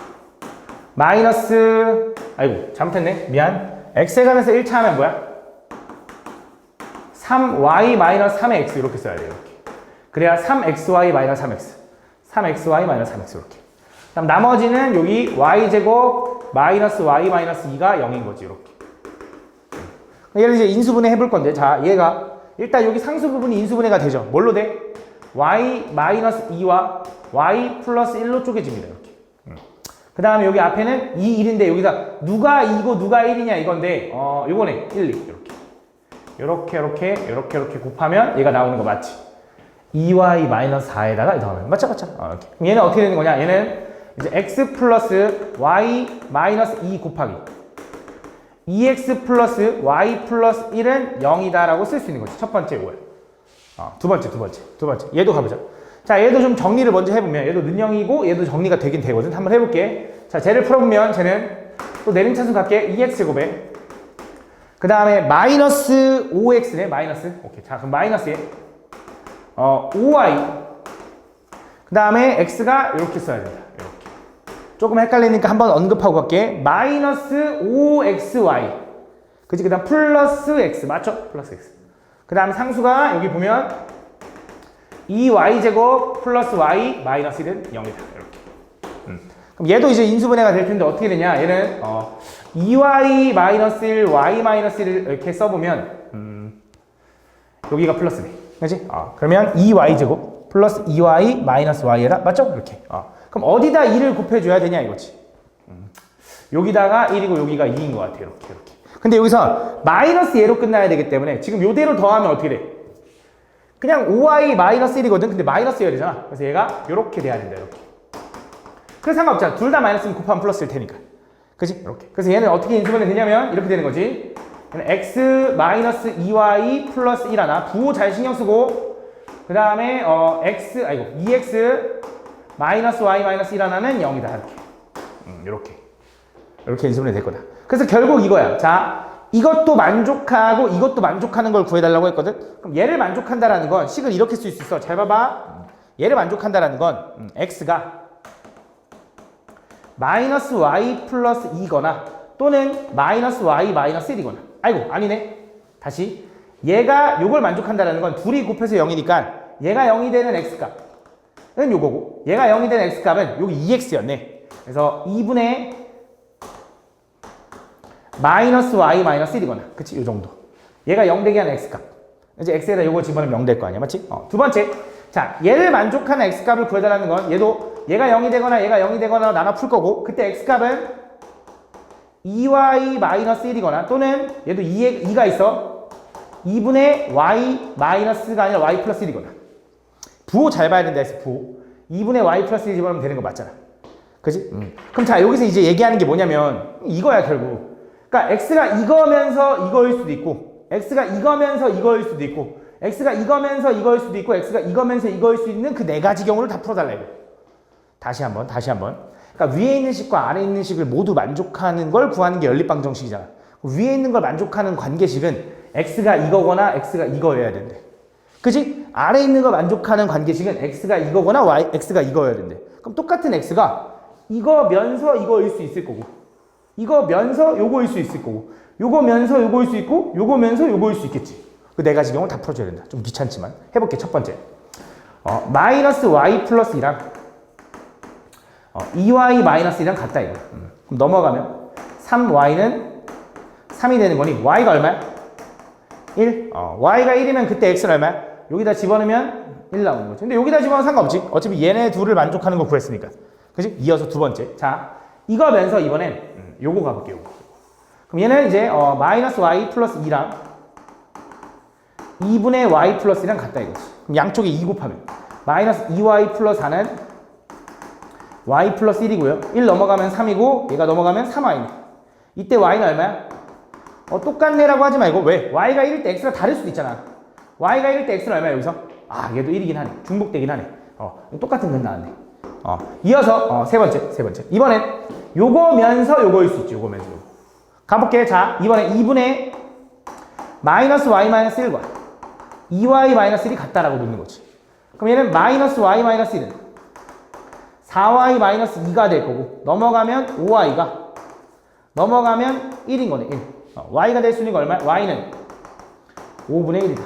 마이너스 아이고 잘못했네. 미안. x에 관해서 1차 하면 뭐야? 3y 마이너스 3의 x 이렇게 써야 돼요. 이렇게. 그래야 3xy 마이너스 3x 3xy 마이너스 3x 이렇게. 그럼 나머지는 여기 y제곱 마이너스 y 마이너스 2가 0인 거지. 이렇게. 얘를 이제 인수분해 해볼 건데 자 얘가 일단 여기 상수 부분이 인수분해가 되죠. 뭘로 돼? y 마이너스 2와 y 플러스 1로 쪼개집니다. 이렇게. 그 다음에 여기 앞에는 2, 1인데 여기다 누가 2고 누가 1이냐 이건데 요거네 1, 2 이렇게 곱하면 얘가 나오는 거 맞지? 2y 마이너스 4에다가 더하면 맞죠? 이렇게. 그럼 얘는 어떻게 되는 거냐? 얘는 이제 x 플러스 y 마이너스 2 곱하기 2x 플러스 y 플러스 1은 0이다 라고 쓸 수 있는 거지. 첫 번째 이거야. 두 번째. 얘도 가보자. 자, 얘도 좀 정리를 먼저 해보면 얘도 는 0이고 얘도 정리가 되긴 되거든. 한번 해볼게. 자, 쟤를 풀어보면 쟤는 또 내림차순 갈게. 2x제곱에 그 다음에 마이너스 5x네. 마이너스. 오케이. 자, 그럼 마이너스에 5y 그 다음에 x가 이렇게 써야 된다. 이렇게. 조금 헷갈리니까 한번 언급하고 갈게. 마이너스 5xy 그치? 그 다음 플러스 x 맞죠? 플러스 x 그 다음 상수가 여기 보면 2y제곱 플러스 y 마이너스 1은 0이다. 이렇게. 그럼 얘도 이제 인수분해가 될 텐데 어떻게 되냐? 얘는 2y 마이너스 1, y 마이너스 1을 이렇게 써보면 여기가 플러스네. 그치? 그러면 2y제곱 플러스 2y 마이너스 y에다 맞죠? 이렇게. 그럼 어디다 2를 곱해줘야 되냐 이거지. 여기다가 1이고 여기가 2인 것 같아. 이렇게. 근데 여기서 마이너스 얘로 끝나야 되기 때문에 지금 요대로 더하면 어떻게 돼? 그냥 5y 마이너스 1이거든. 근데 마이너스 1이잖아. 그래서 얘가 이렇게 돼야 된다. 이렇게. 그래서 상관없잖아. 둘 다 마이너스는 곱하면 플러스일 테니까. 그치? 이렇게. 그래서 얘는 어떻게 인수분해 되냐면 이렇게 되는 거지. 얘는 x 마이너스 2y 플러스 1 하나. 부호 잘 신경 쓰고 그 다음에 2x 마이너스 y 마이너스 1 하나는 0이다. 이렇게. 이렇게 인수분해 될 거다. 그래서 결국 이거야. 자, 이것도 만족하고 이것도 만족하는 걸 구해달라고 했거든. 그럼 얘를 만족한다라는 건 식을 이렇게 쓸 수 있어. 잘 봐봐. 얘를 만족한다라는 건 x가 마이너스 y 플러스 2거나 또는 마이너스 y 마이너스 1이거나 아이고 아니네. 다시 얘가 요걸 만족한다라는 건 둘이 곱해서 0이니까 얘가 0이 되는 x값 요거고 얘가 0이 된 x값은 여기 2x였네. 그래서 2분의 마이너스 y 마이너스 1이거나 그치? 요 정도. 얘가 0 되게 하는 x값. 이제 x에다 요거 집어넣으면 0 될 거 아니야, 맞지? 두 번째, 자 얘를 만족하는 x값을 구해달라는 건 얘도 얘가 0이 되거나 얘가 0이 되거나 나눠 풀 거고 그때 x값은 2y 마이너스 1이거나 또는 얘도 2가 있어 2분의 y 마이너스가 아니라 y 플러스 1이거나 부호 잘 봐야 된다 했어. 부호 2분의 y 플러스 1 집어넣으면 되는 거 맞잖아, 그지? 그럼 자 여기서 이제 얘기하는 게 뭐냐면 이거야 결국. 그러니까 x가 이거면서 이거일 수도 있고 x가 이거면서 이거일 수도 있고 x가 이거면서 이거일 수도 있고 x가 이거면서 이거일 수 있는 그 네 가지 경우를 다 풀어달라 이거. 다시 한번 그러니까 위에 있는 식과 아래에 있는 식을 모두 만족하는 걸 구하는 게 연립방정식이잖아. 위에 있는 걸 만족하는 관계식은 x가 이거거나 x가 이거여야 된대, 그지? 아래에 있는 걸 만족하는 관계식은 x가 이거거나 x가 이거여야 된대. 그럼 똑같은 x가 이거면서 이거일 수 있을 거고 이거면서 요거일 수 있을 거고 요거면서 요거일 수 있고 요거면서 요거일 수 있겠지. 그 네 가지 경우 다 풀어줘야 된다. 좀 귀찮지만 해볼게. 첫 번째 마이너스 y 플러스 2랑 2y 마이너스 1이랑 같다 이거. 그럼 넘어가면 3y는 3이 되는 거니 y가 얼마야? 1. y가 1이면 그때 x는 얼마야? 여기다 집어넣으면 1 나오는 거지. 근데 여기다 집어넣으면 상관없지. 어차피 얘네 둘을 만족하는 거 구했으니까. 그치? 이어서 두 번째. 자, 이거면서 이번엔 요거 가볼게요. 그럼 얘는 이제 마이너스 y 플러스 2랑 2분의 y 플러스 1이랑 같다 이거지. 그럼 양쪽에 2 곱하면 마이너스 2y 플러스 4는 y 플러스 1이고요. 1 넘어가면 3이고 얘가 넘어가면 3y네. 이때 y는 얼마야? 똑같네라고 하지 말고 왜? y가 1일 때 x가 다를 수도 있잖아. y가 1일 때 x는 얼마야 여기서? 얘도 1이긴 하네. 중복되긴 하네. 똑같은 건 나왔네. 이어서 세 번째. 이번엔 요거면서 요거일 수 있지. 요거면서 요거. 가볼게. 자, 이번에 2분의 마이너스 y 마이너스 1과 2y 마이너스 1이 같다라고 묻는 거지. 그럼 얘는 마이너스 y 마이너스 1은 4y 마이너스 2가 될 거고 넘어가면 5y가 넘어가면 1인 거네. 1. y가 될 수 있는 거 얼마야? y는 5분의 1이다.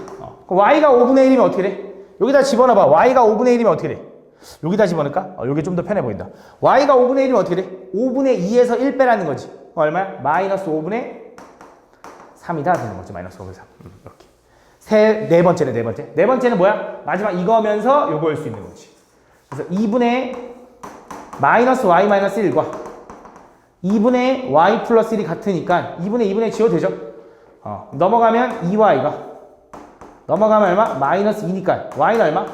그럼 y가 5분의 1이면 어떻게 돼? 여기다 집어넣어봐. y가 5분의 1이면 어떻게 돼? 여기다 집어넣을까? 여기 좀 더 편해 보인다. y가 5분의 1이면 어떻게 돼? 5분의 2에서 1 빼라는 거지. 얼마야? 마이너스 5분의 3이다 되는 거지. 마이너스 5분의 3. 이렇게. 네 번째는 뭐야? 마지막 이거면서 요거일 수 있는 거지. 그래서 2분의 마이너스 y 마이너스 1과 2분의 y 플러스 1이 같으니까 2분의 지워도 되죠? 넘어가면 2y가 넘어가면 얼마? 마이너스 2니까 y가 얼마?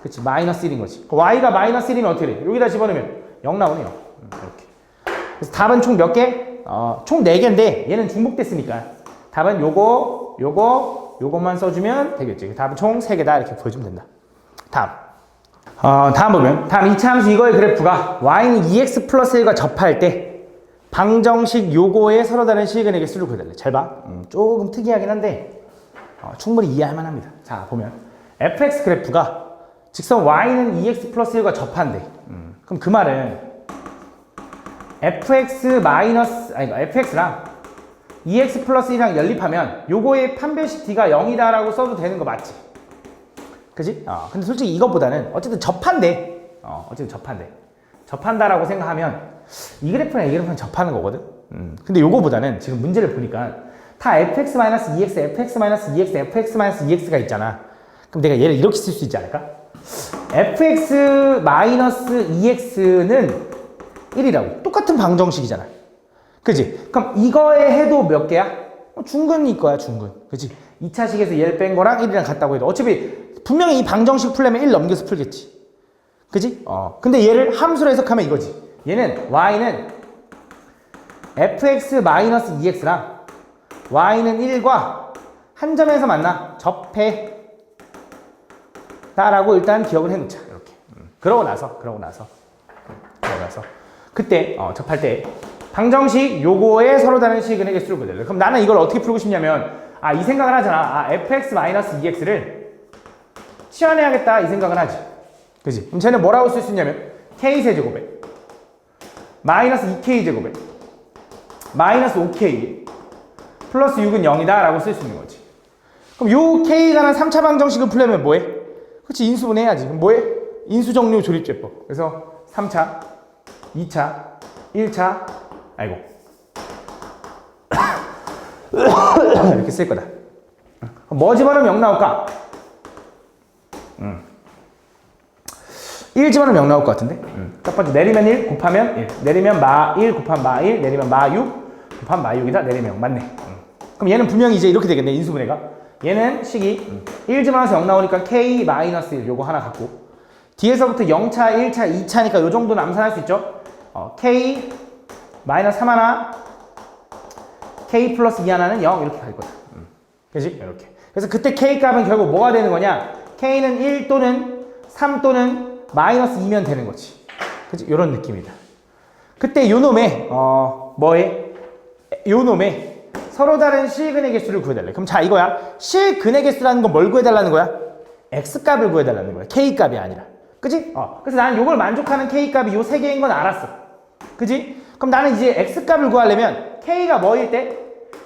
그치, 마이너스 1인 거지. y가 마이너스 1이면 어떻게 돼? 여기다 집어넣으면 0 나오네요. 이렇게. 그래서 답은 총 몇 개? 총 4개인데 얘는 중복됐으니까 답은 요것만 써주면 되겠지. 답은 총 3개다 이렇게 보여주면 된다. 다음 보면 다음 2차 함수 이거의 그래프가 y는 2x 플러스 1과 접할 때 방정식 요거의 서로 다른 시그널의 수를 구해달래. 잘 봐. 조금 특이하긴 한데 충분히 이해할 만합니다. 자, 보면 fx 그래프가 직선 y는 2x 플러스 1과 접한대. 그럼 그 말은 fx랑 2x 플러스 1이랑 연립하면 요거의 판별식 d가 0이다 라고 써도 되는 거 맞지? 그지? 근데 솔직히 이것보다는 어쨌든 접한대. 접한다라고 생각하면 이 그래프랑 이 그래프는 접하는 거거든. 근데 요거보다는 지금 문제를 보니까 다 fx-2x, fx-2x, fx-2x가 있잖아. 그럼 내가 얘를 이렇게 쓸 수 있지 않을까? fx-2x는 1이라고. 똑같은 방정식이잖아. 그지? 그럼 이거에 해도 몇 개야? 중근일 거야, 중근. 그지? 2차식에서 얘를 뺀 거랑 1이랑 같다고 해도 어차피 분명히 이 방정식 풀려면 1 넘겨서 풀겠지. 그지? 근데 얘를 함수로 해석하면 이거지. 얘는 y는 fx-2x랑 y는 1과 한 점에서 만나 접해 다라고 일단 기억을 해놓자. 이렇게. 그러고 나서 그때 접할 때 방정식 요거의 서로 다른 시그널의 수를 구해달래. 그럼 나는 이걸 어떻게 풀고 싶냐면 이 생각을 하잖아. fx-2x를 치환해야겠다 이 생각을 하지. 그지? 그럼 쟤는 뭐라고 쓸 수 있냐면 k세제곱에 마이너스 2k제곱에 마이너스 5k 플러스 6은 0이다 라고 쓸 수 있는 거지. 그럼 요 k가 난 3차 방정식을 풀려면 뭐해? 그치, 인수분해 해야지. 그럼 뭐해? 인수정류 조립제법. 그래서 3차, 2차, 1차, 아이고. 이렇게 쓸 거다. 뭐 집어넣으면 0 나올까? 1 집어넣으면 0 나올 것 같은데? 첫 번째, 내리면 1, 곱하면 1. 내리면 마 1, 곱하면 마 1, 내리면 마 6, 곱하면 마 6이다. 내리면 0. 맞네. 그럼 얘는 분명히 이제 이렇게 되겠네, 인수분해가. 얘는 식이 1 집어넣어서 0 나오니까 K-1 요거 하나 갖고, 뒤에서부터 0차, 1차, 2차니까 요 정도는 암산할 수 있죠? K-3 하나, K 플러스 2 하나는 0 이렇게 갈 거다. 그지? 이렇게. 그래서 그때 K 값은 결국 뭐가 되는 거냐? K는 1 또는 3 또는 마이너스 2면 되는 거지. 그치? 요런 느낌이다. 그때 요 놈의, 요 놈의 서로 다른 실근의 개수를 구해달래. 그럼 자, 이거야. 실근의 개수라는 건 뭘 구해달라는 거야? X 값을 구해달라는 거야. K 값이 아니라. 그치? 그래서 나는 요걸 만족하는 K 값이 요 세 개인 건 알았어. 그치? 그럼 나는 이제 X 값을 구하려면 K가 뭐일 때?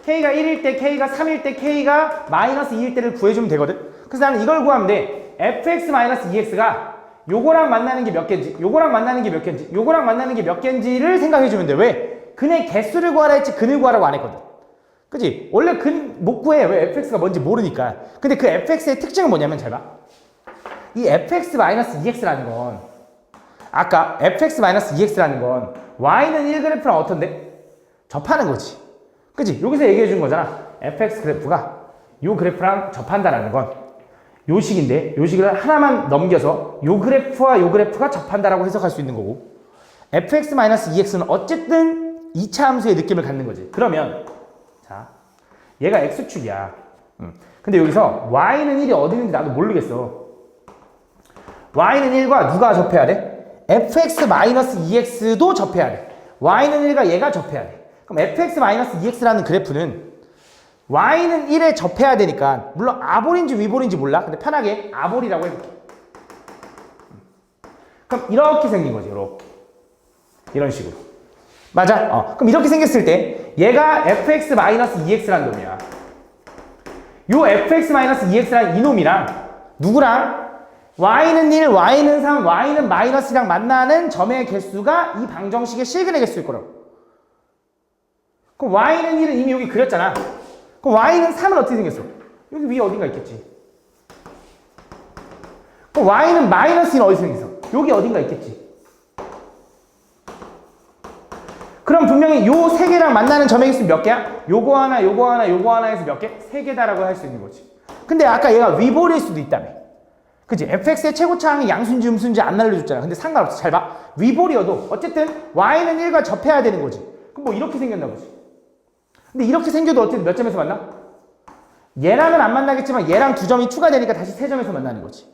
K가 1일 때, K가 3일 때, K가 마이너스 2일 때를 구해주면 되거든? 그래서 나는 이걸 구하면 돼. fx-ex가 요거랑 만나는 게 몇 개인지, 요거랑 만나는 게 몇 개인지, 요거랑 만나는 게 몇 개인지를 생각해주면 돼. 왜? 근의 개수를 구하라 했지 근을 구하라고 안 했거든. 그치? 원래 근 못 구해. 왜? fx가 뭔지 모르니까. 근데 그 fx의 특징은 뭐냐면 잘 봐. 이 fx-ex라는 건 아까 fx-ex라는 건 y는 1그래프랑 어떤데? 접하는 거지. 그치? 여기서 얘기해 준 거잖아. fx 그래프가 요 그래프랑 접한다라는 건 요 식인데, 요 식을 하나만 넘겨서 요 그래프와 요 그래프가 접한다라고 해석할 수 있는 거고, fx-ex는 어쨌든 2차 함수의 느낌을 갖는 거지. 그러면 자, 얘가 x축이야. 근데 여기서 y는 1이 어디 있는지 나도 모르겠어. y는 1과 누가 접해야 돼? fx-ex도 접해야 돼. y는 1과 얘가 접해야 돼. 그럼 fx-ex라는 그래프는 y는 1에 접해야 되니까, 물론 아볼인지 위볼인지 몰라. 근데 편하게 아볼이라고 해볼게. 그럼 이렇게 생긴 거지. 이렇게. 이런 식으로. 맞아? 그럼 이렇게 생겼을 때 얘가 fx-ex라는 놈이야. 요 fx-ex라는 이놈이랑 누구랑? y는 1, y는 3, y는 마이너스랑 만나는 점의 개수가 이 방정식의 실근의 개수일 거라고. 그럼 y는 1은 이미 여기 그렸잖아. 그럼 y는 3은 어떻게 생겼어? 여기 위에 어딘가 있겠지. 그럼 y는 마이너스 1은 어디서 생겼어? 여기 어딘가 있겠지. 그럼 분명히 요 세 개랑 만나는 점의 개수 몇 개야? 요거 하나, 요거 하나, 요거 하나 해서 몇 개? 세 개다라고 할 수 있는 거지. 근데 아까 얘가 위볼일 수도 있다며. 그치? fx의 최고차항이 양수인지 음수인지 안 알려줬잖아. 근데 상관없어. 잘 봐. 위볼이어도 어쨌든 y는 1과 접해야 되는 거지. 그럼 뭐 이렇게 생겼나 보지. 근데 이렇게 생겨도 어쨌든 몇 점에서 만나? 얘랑은 안 만나겠지만 얘랑 두 점이 추가되니까 다시 세 점에서 만나는 거지.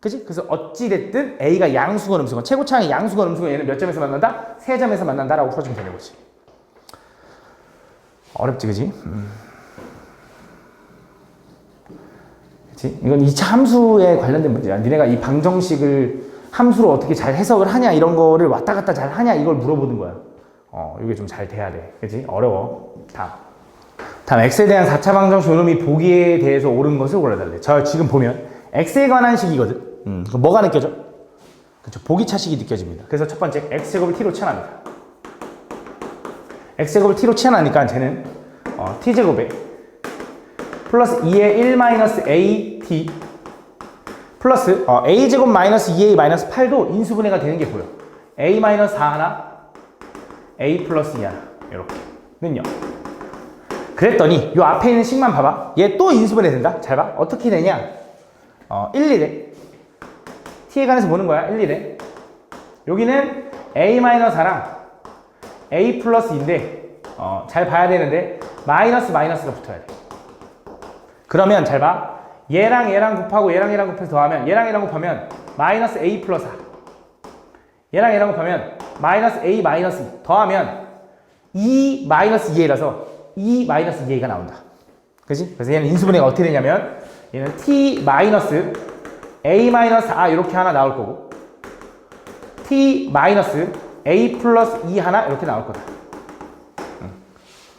그치? 그래서 어찌됐든 A가 양수건 음수건, 최고차항이 양수건 음수건, 얘는 몇 점에서 만난다? 세 점에서 만난다라고 풀어주면 되는 거지. 어렵지, 그치? 그치? 이건 2차 함수에 관련된 문제야. 니네가 이 방정식을 함수로 어떻게 잘 해석을 하냐, 이런 거를 왔다 갔다 잘 하냐, 이걸 물어보는 거야. 이게 좀 잘 돼야 돼. 그치? 어려워. 다음 x에 대한 4차 방정식 요놈이 보기에 대해서 옳은 것을 골라달래. 저 지금 보면 x에 관한 식이거든. 그럼 뭐가 느껴져? 그쵸, 보기차식이 느껴집니다. 그래서 첫 번째, x제곱을 t로 치환합니다. x제곱을 t로 치환하니까 쟤는 t제곱에 플러스 2의 1 마이너스 at 플러스 a제곱 마이너스 2a 마이너스 8도 인수분해가 되는 게 보여. a 마이너스 4 하나, a 플러스 2 하나, 이렇게 는요. 그랬더니 요 앞에 있는 식만 봐봐. 얘 또 인수분해 된다. 잘 봐. 어떻게 되냐? 1, 1에 t에 관해서 보는 거야. 1, 1에 여기는 a-4랑 a 플러스 2인데 잘 봐야 되는데 마이너스 마이너스가 붙어야 돼. 그러면 잘 봐. 얘랑 얘랑 곱하고 얘랑 얘랑 곱해서 더하면 얘랑 얘랑 곱하면 마이너스 a 플러스 4. 얘랑 얘랑 곱하면 마이너스 a 마이너스 2 더하면 2 마이너스 2a라서 2 마이너스 2a가 나온다. 그치? 그래서 얘는 인수분해가 어떻게 되냐면 얘는 t 마이너스 a 마이너스 a 이렇게 하나 나올 거고 t 마이너스 a 플러스 2 하나 이렇게 나올 거다.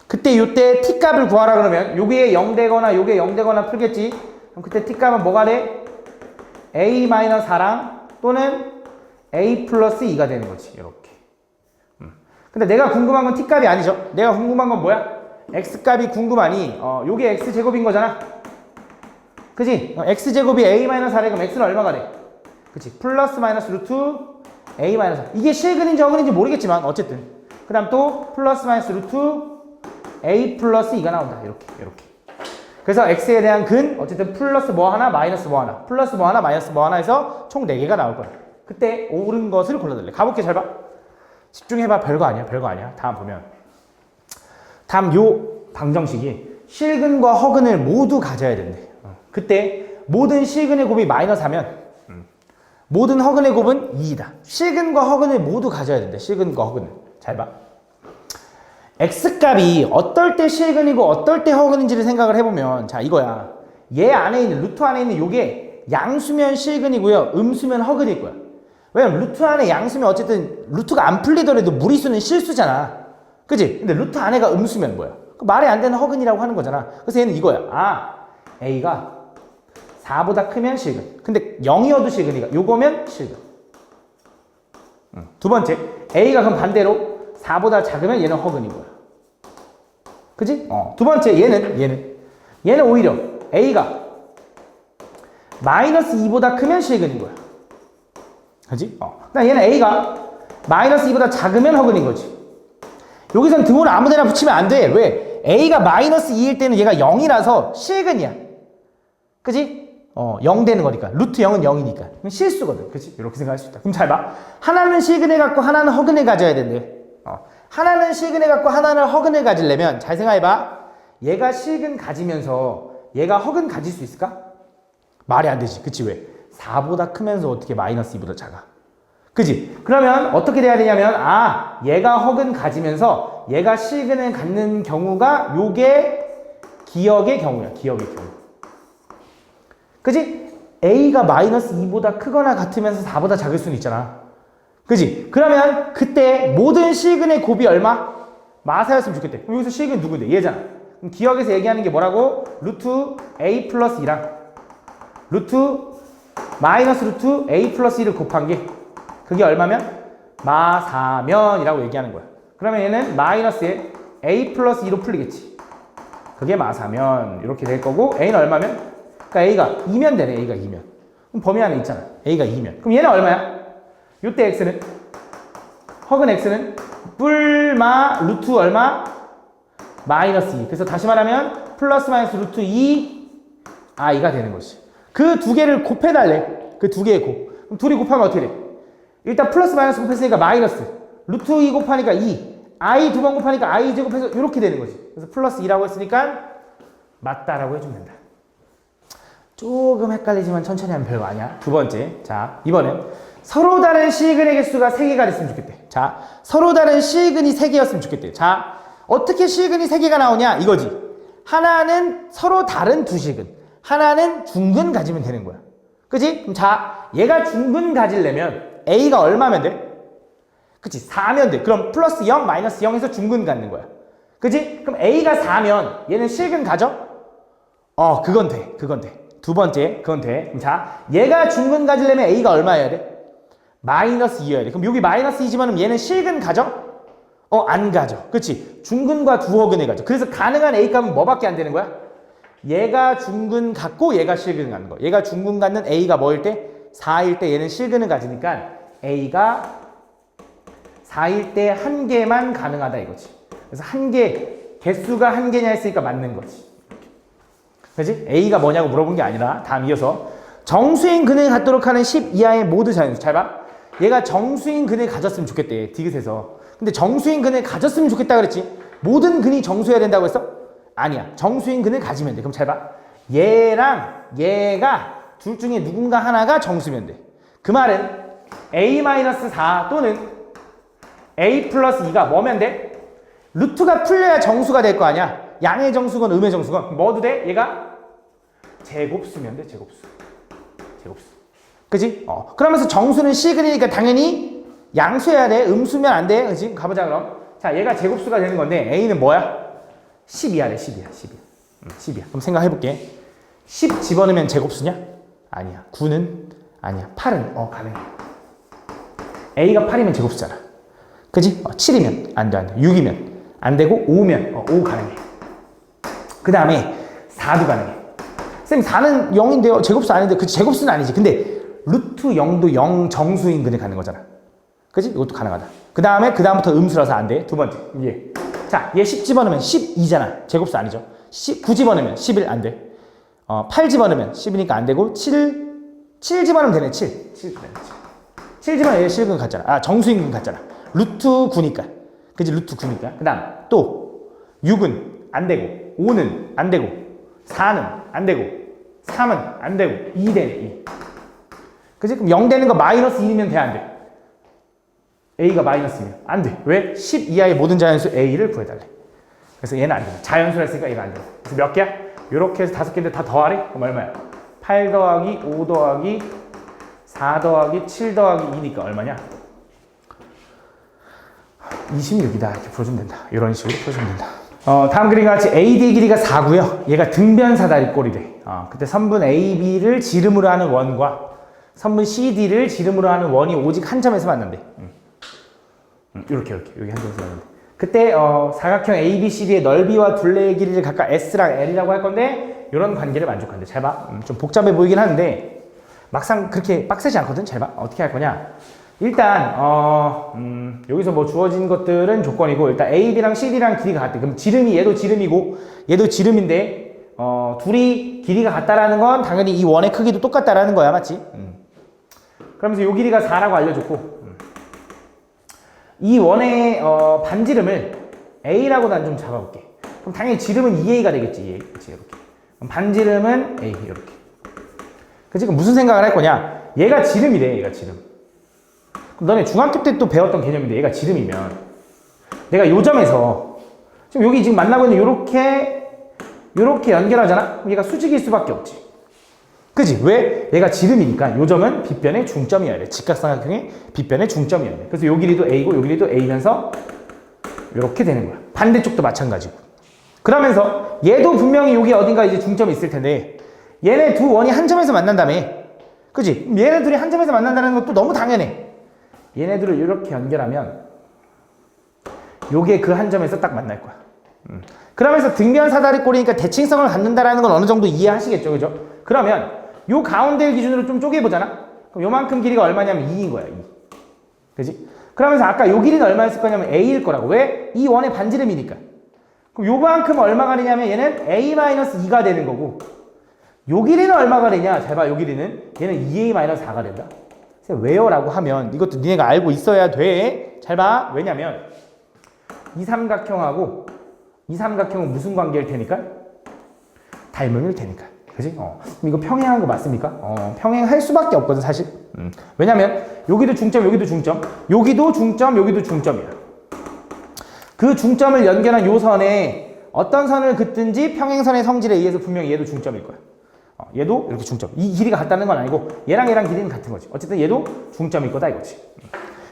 그때 요때 t 값을 구하라 그러면 요게 0 되거나 요게 0 되거나 풀겠지. 그럼 그때 t 값은 뭐가 돼? a 마이너스 4랑 또는 a 플러스 2가 되는 거지. 이렇게. 근데 내가 궁금한 건 t값이 아니죠. 내가 궁금한 건 뭐야? x값이 궁금하니 요게 x제곱인 거잖아. 그지? x제곱이 a-r에 그럼 x는 얼마가 돼? 그치? 플러스 마이너스 루트 a-r. 이게 실근인지 어근인지 모르겠지만 어쨌든 그 다음 또 플러스 마이너스 루트 a 플러스 2가 나온다. 이렇게. 그래서 x에 대한 근 어쨌든 플러스 뭐 하나 마이너스 뭐 하나 플러스 뭐 하나 마이너스 뭐 하나 해서 총 4개가 나올 거야. 그때 옳은 것을 골라달래. 가볼게. 잘 봐. 집중해봐. 별거 아니야. 다음 보면 다음 요 방정식이 실근과 허근을 모두 가져야 된대. 그때 모든 실근의 곱이 마이너스 하면 모든 허근의 곱은 2이다. 실근과 허근을 모두 가져야 된대. 실근과 허근을. 잘 봐. x값이 어떨 때 실근이고 어떨 때 허근인지를 생각을 해보면 자 이거야. 얘 안에 있는 루트 안에 있는 요게 양수면 실근이고요. 음수면 허근일 거야. 왜냐면 루트 안에 양수면 어쨌든 루트가 안 풀리더라도 무리수는 실수잖아. 그지? 근데 루트 안에가 음수면 뭐야? 말이 안 되는 허근이라고 하는 거잖아. 그래서 얘는 이거야. a가 4보다 크면 실근. 근데 0이어도 실근이가 요거면 실근. 두 번째, a가 그럼 반대로 4보다 작으면 얘는 허근인 거야. 그지? 두 번째, 얘는 오히려 a가 마이너스 2보다 크면 실근인 거야. 그지? 얘는 a가 마이너스 2보다 작으면 허근인 거지. 여기선 등호를 아무데나 붙이면 안 돼. 왜? a가 마이너스 2일 때는 얘가 0이라서 실근이야. 그지? 0 되는 거니까. 루트 0은 0이니까. 실수거든. 그치? 이렇게 생각할 수 있다. 그럼 잘 봐. 하나는 실근을 갖고 하나는 허근을 가져야 된대. 하나는 실근을 갖고 하나는 허근을 가지려면 잘 생각해봐. 얘가 실근 가지면서 얘가 허근 가질 수 있을까? 말이 안 되지. 그치? 왜? 4보다 크면서 어떻게 마이너스 2보다 작아? 그지? 그러면 어떻게 돼야 되냐면 얘가 허근 가지면서 얘가 실근을 갖는 경우가 요게 기역의 경우야. 기역의 경우. 그지? a가 마이너스 2보다 크거나 같으면서 4보다 작을 수는 있잖아. 그지? 그러면 그때 모든 실근의 곱이 얼마? 마사였으면 좋겠대. 그럼 여기서 실근 누구인데? 얘잖아. 그럼 기역에서 얘기하는 게 뭐라고? 루트 a 플러스 2랑 마이너스 루트 a 플러스 2를 곱한 게 그게 얼마면? 마사면이라고 얘기하는 거야. 그러면 얘는 마이너스에 a 플러스 2로 풀리겠지. 그게 마사면 이렇게 될 거고 a는 얼마면? 그러니까 a가 2면 되네. a가 2면. 그럼 범위 안에 있잖아. a가 2면. 그럼 얘는 얼마야? 요때 x는? 허근 x는? 뿔마 루트 얼마? 마이너스 2. 그래서 다시 말하면 플러스 마이너스 루트 2 i가 되는 거지. 그 두 개를 곱해달래. 그 두 개의 곱. 그럼 둘이 곱하면 어떻게 돼? 일단 플러스 마이너스 곱했으니까 마이너스. 루트 2 곱하니까 2. i 두 번 곱하니까 i 제곱해서 이렇게 되는 거지. 그래서 플러스 2라고 했으니까 맞다라고 해주면 된다. 조금 헷갈리지만 천천히 하면 별거 아니야. 두 번째. 자, 이번엔 서로 다른 실근의 개수가 3개가 됐으면 좋겠대. 자, 서로 다른 실근이 3개였으면 좋겠대. 자, 어떻게 실근이 3개가 나오냐? 이거지. 하나는 서로 다른 두 실근. 하나는 중근 가지면 되는 거야. 그치? 그럼 자, 얘가 중근 가지려면 a가 얼마면 돼? 그치? 4면 돼. 그럼 플러스 0, 마이너스 0에서 중근 갖는 거야. 그치? 그럼 a가 4면 얘는 실근 가져? 그건 돼. 그건 돼. 두 번째, 그건 돼. 그럼 자, 얘가 중근 가지려면 a가 얼마여야 돼? 마이너스 2여야 돼. 그럼 여기 마이너스 2지만 얘는 실근 가져? 안 가져. 그치? 중근과 두 허근을 가져. 그래서 가능한 a 값은 뭐밖에 안 되는 거야? 얘가 중근 갖고 얘가 실근을 갖는 거야. 얘가 중근 갖는 a가 뭐일 때? 4일 때 얘는 실근을 가지니까 a가 4일 때 한 개만 가능하다 이거지. 그래서 한 개, 개수가 한 개냐 했으니까 맞는 거지. 그치? a가 뭐냐고 물어본 게 아니라 다음 이어서 정수인 근을 갖도록 하는 10 이하의 모든 자연수. 잘 봐. 얘가 정수인 근을 가졌으면 좋겠대. 디귿에서. 근데 정수인 근을 가졌으면 좋겠다 그랬지. 모든 근이 정수여야 된다고 했어? 아니야. 정수인 근을 가지면 돼. 그럼 잘 봐. 얘랑 얘가 둘 중에 누군가 하나가 정수면 돼. 그 말은 a-4 또는 a 플러스 2가 뭐면 돼? 루트가 풀려야 정수가 될 거 아니야. 양의 정수건 음의 정수건 뭐도 돼? 얘가 제곱수면 돼. 제곱수. 그치? 그러면서 정수는 실근이니까 당연히 양수해야 돼. 음수면 안 돼. 그치? 가보자 그럼. 자, 얘가 제곱수가 되는 건데 a는 뭐야? 10이야. 10이야. 그럼 생각해볼게. 10 집어넣으면 제곱수냐? 아니야. 9는 아니야. 8은 가능해. a가 8이면 제곱수잖아. 그지? 7이면 안 돼. 6이면 안 되고 5면 5 가능해. 그 다음에 4도 가능해. 쌤 4는 0인데요. 제곱수 아닌데. 그치? 제곱수는 아니지. 근데 루트 0도 0 정수인근에 가는 거잖아. 그치? 이것도 가능하다. 그 다음부터 음수라서 안 돼. 두 번째. 얘. 자, 얘 10 집어넣으면 12잖아. 제곱수 아니죠. 9 집어넣으면 11 안 돼. 8 집어넣으면 10이니까 안 되고 7 집어넣으면 되네. 7 집어넣으면 얘 실근 같잖아. 아, 정수인근 같잖아. 루트 9니까. 그치? 루트 9니까. 그 다음 또 6은 안 되고 5는 안 되고 4는 안 되고 3은 안 되고 2 되네. 2. 그치? 그럼 0 되는 거 마이너스 1이면 돼, 안 돼? a가 마이너스 1이면 안 돼. 왜? 10 이하의 모든 자연수 a를 구해달래. 그래서 얘는 안 돼. 자연수라 했으니까 얘가 안 돼. 그래서 몇 개야? 요렇게 해서 5개인데 다 더하래? 그럼 얼마야? 8 더하기 5 더하기 4 더하기 7 더하기 2니까 얼마냐? 26이다. 이렇게 풀어주면 된다. 이런 식으로 풀어주면 된다. 다음 그림과 같이 AD 길이가 4고요. 얘가 등변 사다리꼴이래. 그때 선분 AB를 지름으로 하는 원과 선분 CD를 지름으로 하는 원이 오직 한 점에서 만난대. 이렇게 여기 한 점에서 만난대. 그때 사각형 ABCD의 넓이와 둘레의 길이를 각각 S랑 L이라고 할 건데 이런 관계를 만족한대. 잘 봐. 좀 복잡해 보이긴 하는데 막상 그렇게 빡세지 않거든. 잘 봐. 어떻게 할 거냐? 일단 여기서 뭐 주어진 것들은 조건이고 일단 AB랑 CD랑 길이가 같대. 그럼 지름이 얘도 지름이고 얘도 지름인데 둘이 길이가 같다라는 건 당연히 이 원의 크기도 똑같다라는 거야. 맞지? 그러면서 요 길이가 4라고 알려줬고 이 원의 반지름을 A라고 난 좀 잡아볼게. 그럼 당연히 지름은 2A가 되겠지. 2A. 그치? 이렇게. 그럼 반지름은 A. 이렇게. 그치? 그럼 무슨 생각을 할 거냐? 얘가 지름이래. 얘가 지름. 그럼 너네 중학교 때 또 배웠던 개념인데 얘가 지름이면 내가 요 점에서 지금 여기 지금 만나고 있는 요렇게 연결하잖아? 그럼 얘가 수직일 수밖에 없지. 그지? 왜? 얘가 지름이니까 요 점은 빗변의 중점이어야 돼. 직각삼각형의 빗변의 중점이어야 돼. 그래서 요 길이도 A고 요 길이도 A면서 요렇게 되는 거야. 반대쪽도 마찬가지고. 그러면서 얘도 분명히 여기 어딘가 이제 중점이 있을 텐데 얘네 두 원이 한 점에서 만난다며. 그지? 얘네 둘이 한 점에서 만난다는 것도 너무 당연해. 얘네들을 이렇게 연결하면 요게 그 한 점에서 딱 만날 거야. 그러면서 등변 사다리꼴이니까 대칭성을 갖는다라는 건 어느 정도 이해하시겠죠? 그죠? 그러면 요 가운데를 기준으로 좀 쪼개보잖아? 그럼 요만큼 길이가 얼마냐면 2인 거야, 2. 그지? 그러면서 아까 요 길이는 얼마였을 거냐면 A일 거라고. 왜? 이 원의 반지름이니까. 그럼 요만큼 얼마가 되냐면 얘는 A-2가 되는 거고 요 길이는 얼마가 되냐? 잘 봐, 요 길이는. 얘는 2A-4가 된다. 왜요? 라고 하면 이것도 니네가 알고 있어야 돼. 잘 봐. 왜냐면 이 삼각형하고 이 삼각형은 무슨 관계일 테니까? 닮음일 테니까. 그지? 그럼 이거 평행한 거 맞습니까? 평행할 수밖에 없거든, 사실. 왜냐면 여기도 중점, 여기도 중점, 여기도 중점, 여기도 중점이야. 그 중점을 연결한 요 선에 어떤 선을 긋든지 평행선의 성질에 의해서 분명히 얘도 중점일 거야. 얘도 이렇게 중점. 이 길이가 같다는 건 아니고 얘랑 길이는 같은 거지. 어쨌든 얘도 중점일 거다 이거지.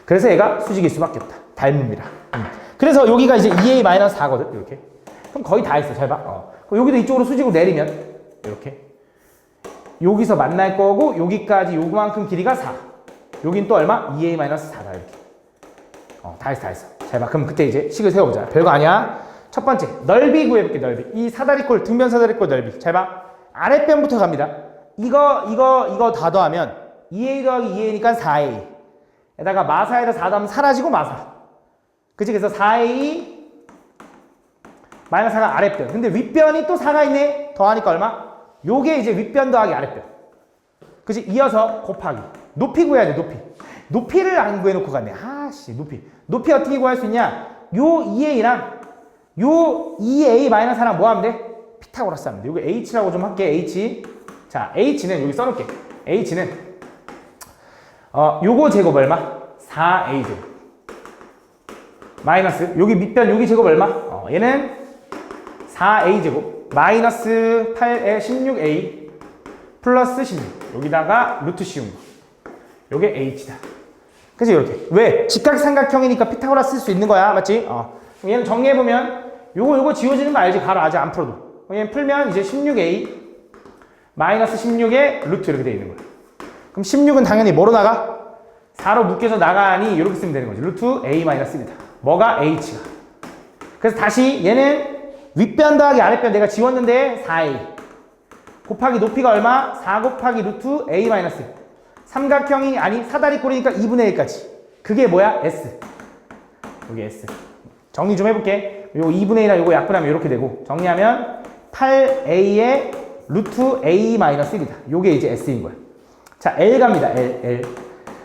그래서 얘가 수직일 수밖에 없다. 닮음이라. 그래서 여기가 이제 2A-4거든. 이렇게. 그럼 거의 다 했어. 잘 봐. 그럼 여기도 이쪽으로 수직으로 내리면 이렇게. 여기서 만날 거고 여기까지 요만큼 길이가 4. 여긴 또 얼마? 2A-4다 이렇게. 다 했어, 다 했어. 잘 봐. 그럼 그때 이제 식을 세워보자. 별거 아니야. 첫 번째, 넓이 구해볼게, 넓이. 이 사다리꼴, 등변 사다리꼴 넓이. 잘 봐. 아랫변부터 갑니다. 이거 다 더하면 2A 더하기 2A니까 4A. 에다가 마사에다 4 더하면 사라지고 마사. 그치? 그래서 4A 마이너스 4가 아랫변. 근데 윗변이 또 4가 있네. 더하니까 얼마? 요게 이제 윗변 더하기 아랫변. 그치? 이어서 곱하기. 높이 구해야 돼, 높이. 높이를 안 구해놓고 갔네. 아씨, 높이. 높이 어떻게 구할 수 있냐? 요 2A랑 요 2A-4랑 뭐 하면 돼? 피타고라스 하면 돼. 여기 H라고 좀 할게. H. 자, H는 여기 써놓을게. H는 요거 제곱 얼마? 4A 제곱. 마이너스 여기 밑변 여기 제곱 얼마? 얘는 4A 제곱 마이너스 8에 16A 플러스 16. 여기다가 루트 씌운 거. 요게 H다. 그치? 이렇게. 왜? 직각삼각형이니까 피타고라스 쓸 수 있는 거야. 맞지? 얘는 정리해보면 요거 지워지는 거 알지? 가로 아직 안 풀어도. 얘는 풀면 이제 16A 마이너스 16에 루트 이렇게 돼 있는 거야. 그럼 16은 당연히 뭐로 나가? 4로 묶여서 나가니 이렇게 쓰면 되는 거지. 루트 a-1이다. 뭐가? h가. 그래서 다시 얘는 윗변 더하기 아랫변 내가 지웠는데 4a 곱하기 높이가 얼마? 4 곱하기 루트 a-1. 삼각형이 아니 사다리꼴이니까 2분의 1까지. 그게 뭐야? s. 여기 s. 정리 좀 해볼게. 요 2분의 1이랑 요거 약분하면 이렇게 되고 정리하면 8a의 루트 a-1이다. 요게 이제 s인 거야. 자, L 갑니다. L.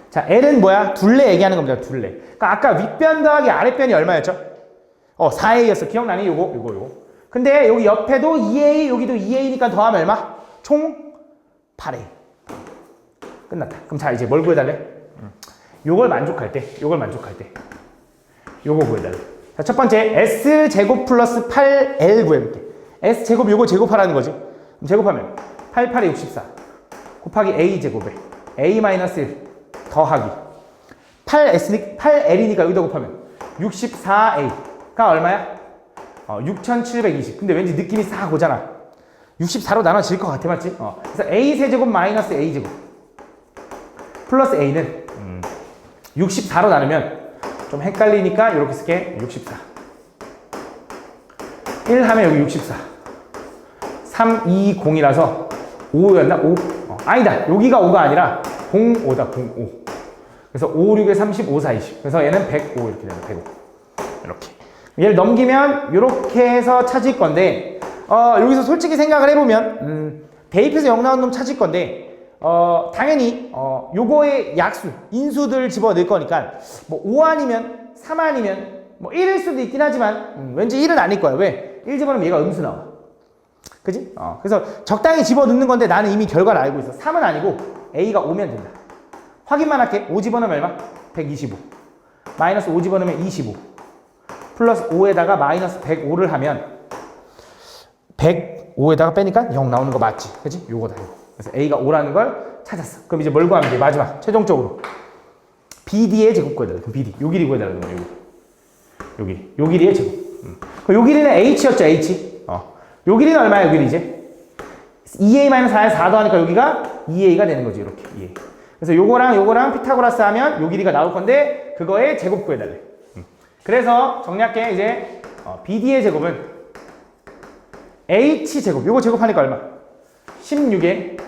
자, L은 뭐야? 둘레 얘기하는 겁니다. 둘레. 그러니까 아까 윗변 더하기 아랫변이 얼마였죠? 4A였어. 기억나니? 요거. 근데 여기 옆에도 2A, 여기도 2A니까 더하면 얼마? 총 8A. 끝났다. 그럼 자, 이제 뭘 구해달래? 요걸 만족할 때. 요거 구해달래. 자, 첫 번째, S제곱 플러스 8L 구해볼게. S제곱 요거 제곱하라는 거지. 그럼 제곱하면 8, 8에 64. 곱하기 A제곱에 A-1 더하기 8L이니까 여기다 곱하면 64A가 얼마야? 6720. 근데 왠지 느낌이 싹 오잖아. 64로 나눠질 것 같아, 맞지? 그래서 A세제곱 마이너스 A제곱 플러스 A는 64로 나누면 좀 헷갈리니까 이렇게 쓸게. 64 1 하면 여기 64 3, 2, 0이라서 5였나? 5? 아니다. 여기가 5가 아니라 05다. 05. 그래서 5, 6에 30, 5, 4, 20. 그래서 얘는 105 이렇게 되는 105. 이렇게. 얘를 넘기면 이렇게 해서 찾을 건데 여기서 솔직히 생각을 해보면 대입해서 0 나온 놈 찾을 건데 당연히 요거의 약수, 인수들 집어넣을 거니까 뭐 5 아니면 3 아니면 뭐 1일 수도 있긴 하지만 왠지 1은 아닐 거야. 왜? 1 집어넣으면 얘가 음수 나와. 그지? 그래서 적당히 집어넣는 건데 나는 이미 결과를 알고 있어. 3은 아니고 A가 5면 된다. 확인만 할게. 5 집어넣으면 얼마? 125. 마이너스 5 집어넣으면 25. 플러스 5에다가 마이너스 105를 하면 105에다가 빼니까 0 나오는 거 맞지? 그지? 요거다. 요거. 그래서 A가 5라는 걸 찾았어. 그럼 이제 뭘 구하면 돼? 마지막 최종적으로 BD의 제곱 구해야 돼. 그럼 BD. 요 길이 구해야 되는 거야. 요 길이. 요 길이의 제곱. 요 길이는 H였죠. H. 요 길이는 얼마야? 요 길이 이제 2A-4에 4 더하니까 여기가 2A가 되는 거지. 이렇게 2A. 그래서 요거랑 피타고라스 하면 요 길이가 나올 건데 그거의 제곱 구해달래. 그래서 정리할게. 이제 BD의 제곱은 H제곱. 요거 제곱하니까 얼마? 16에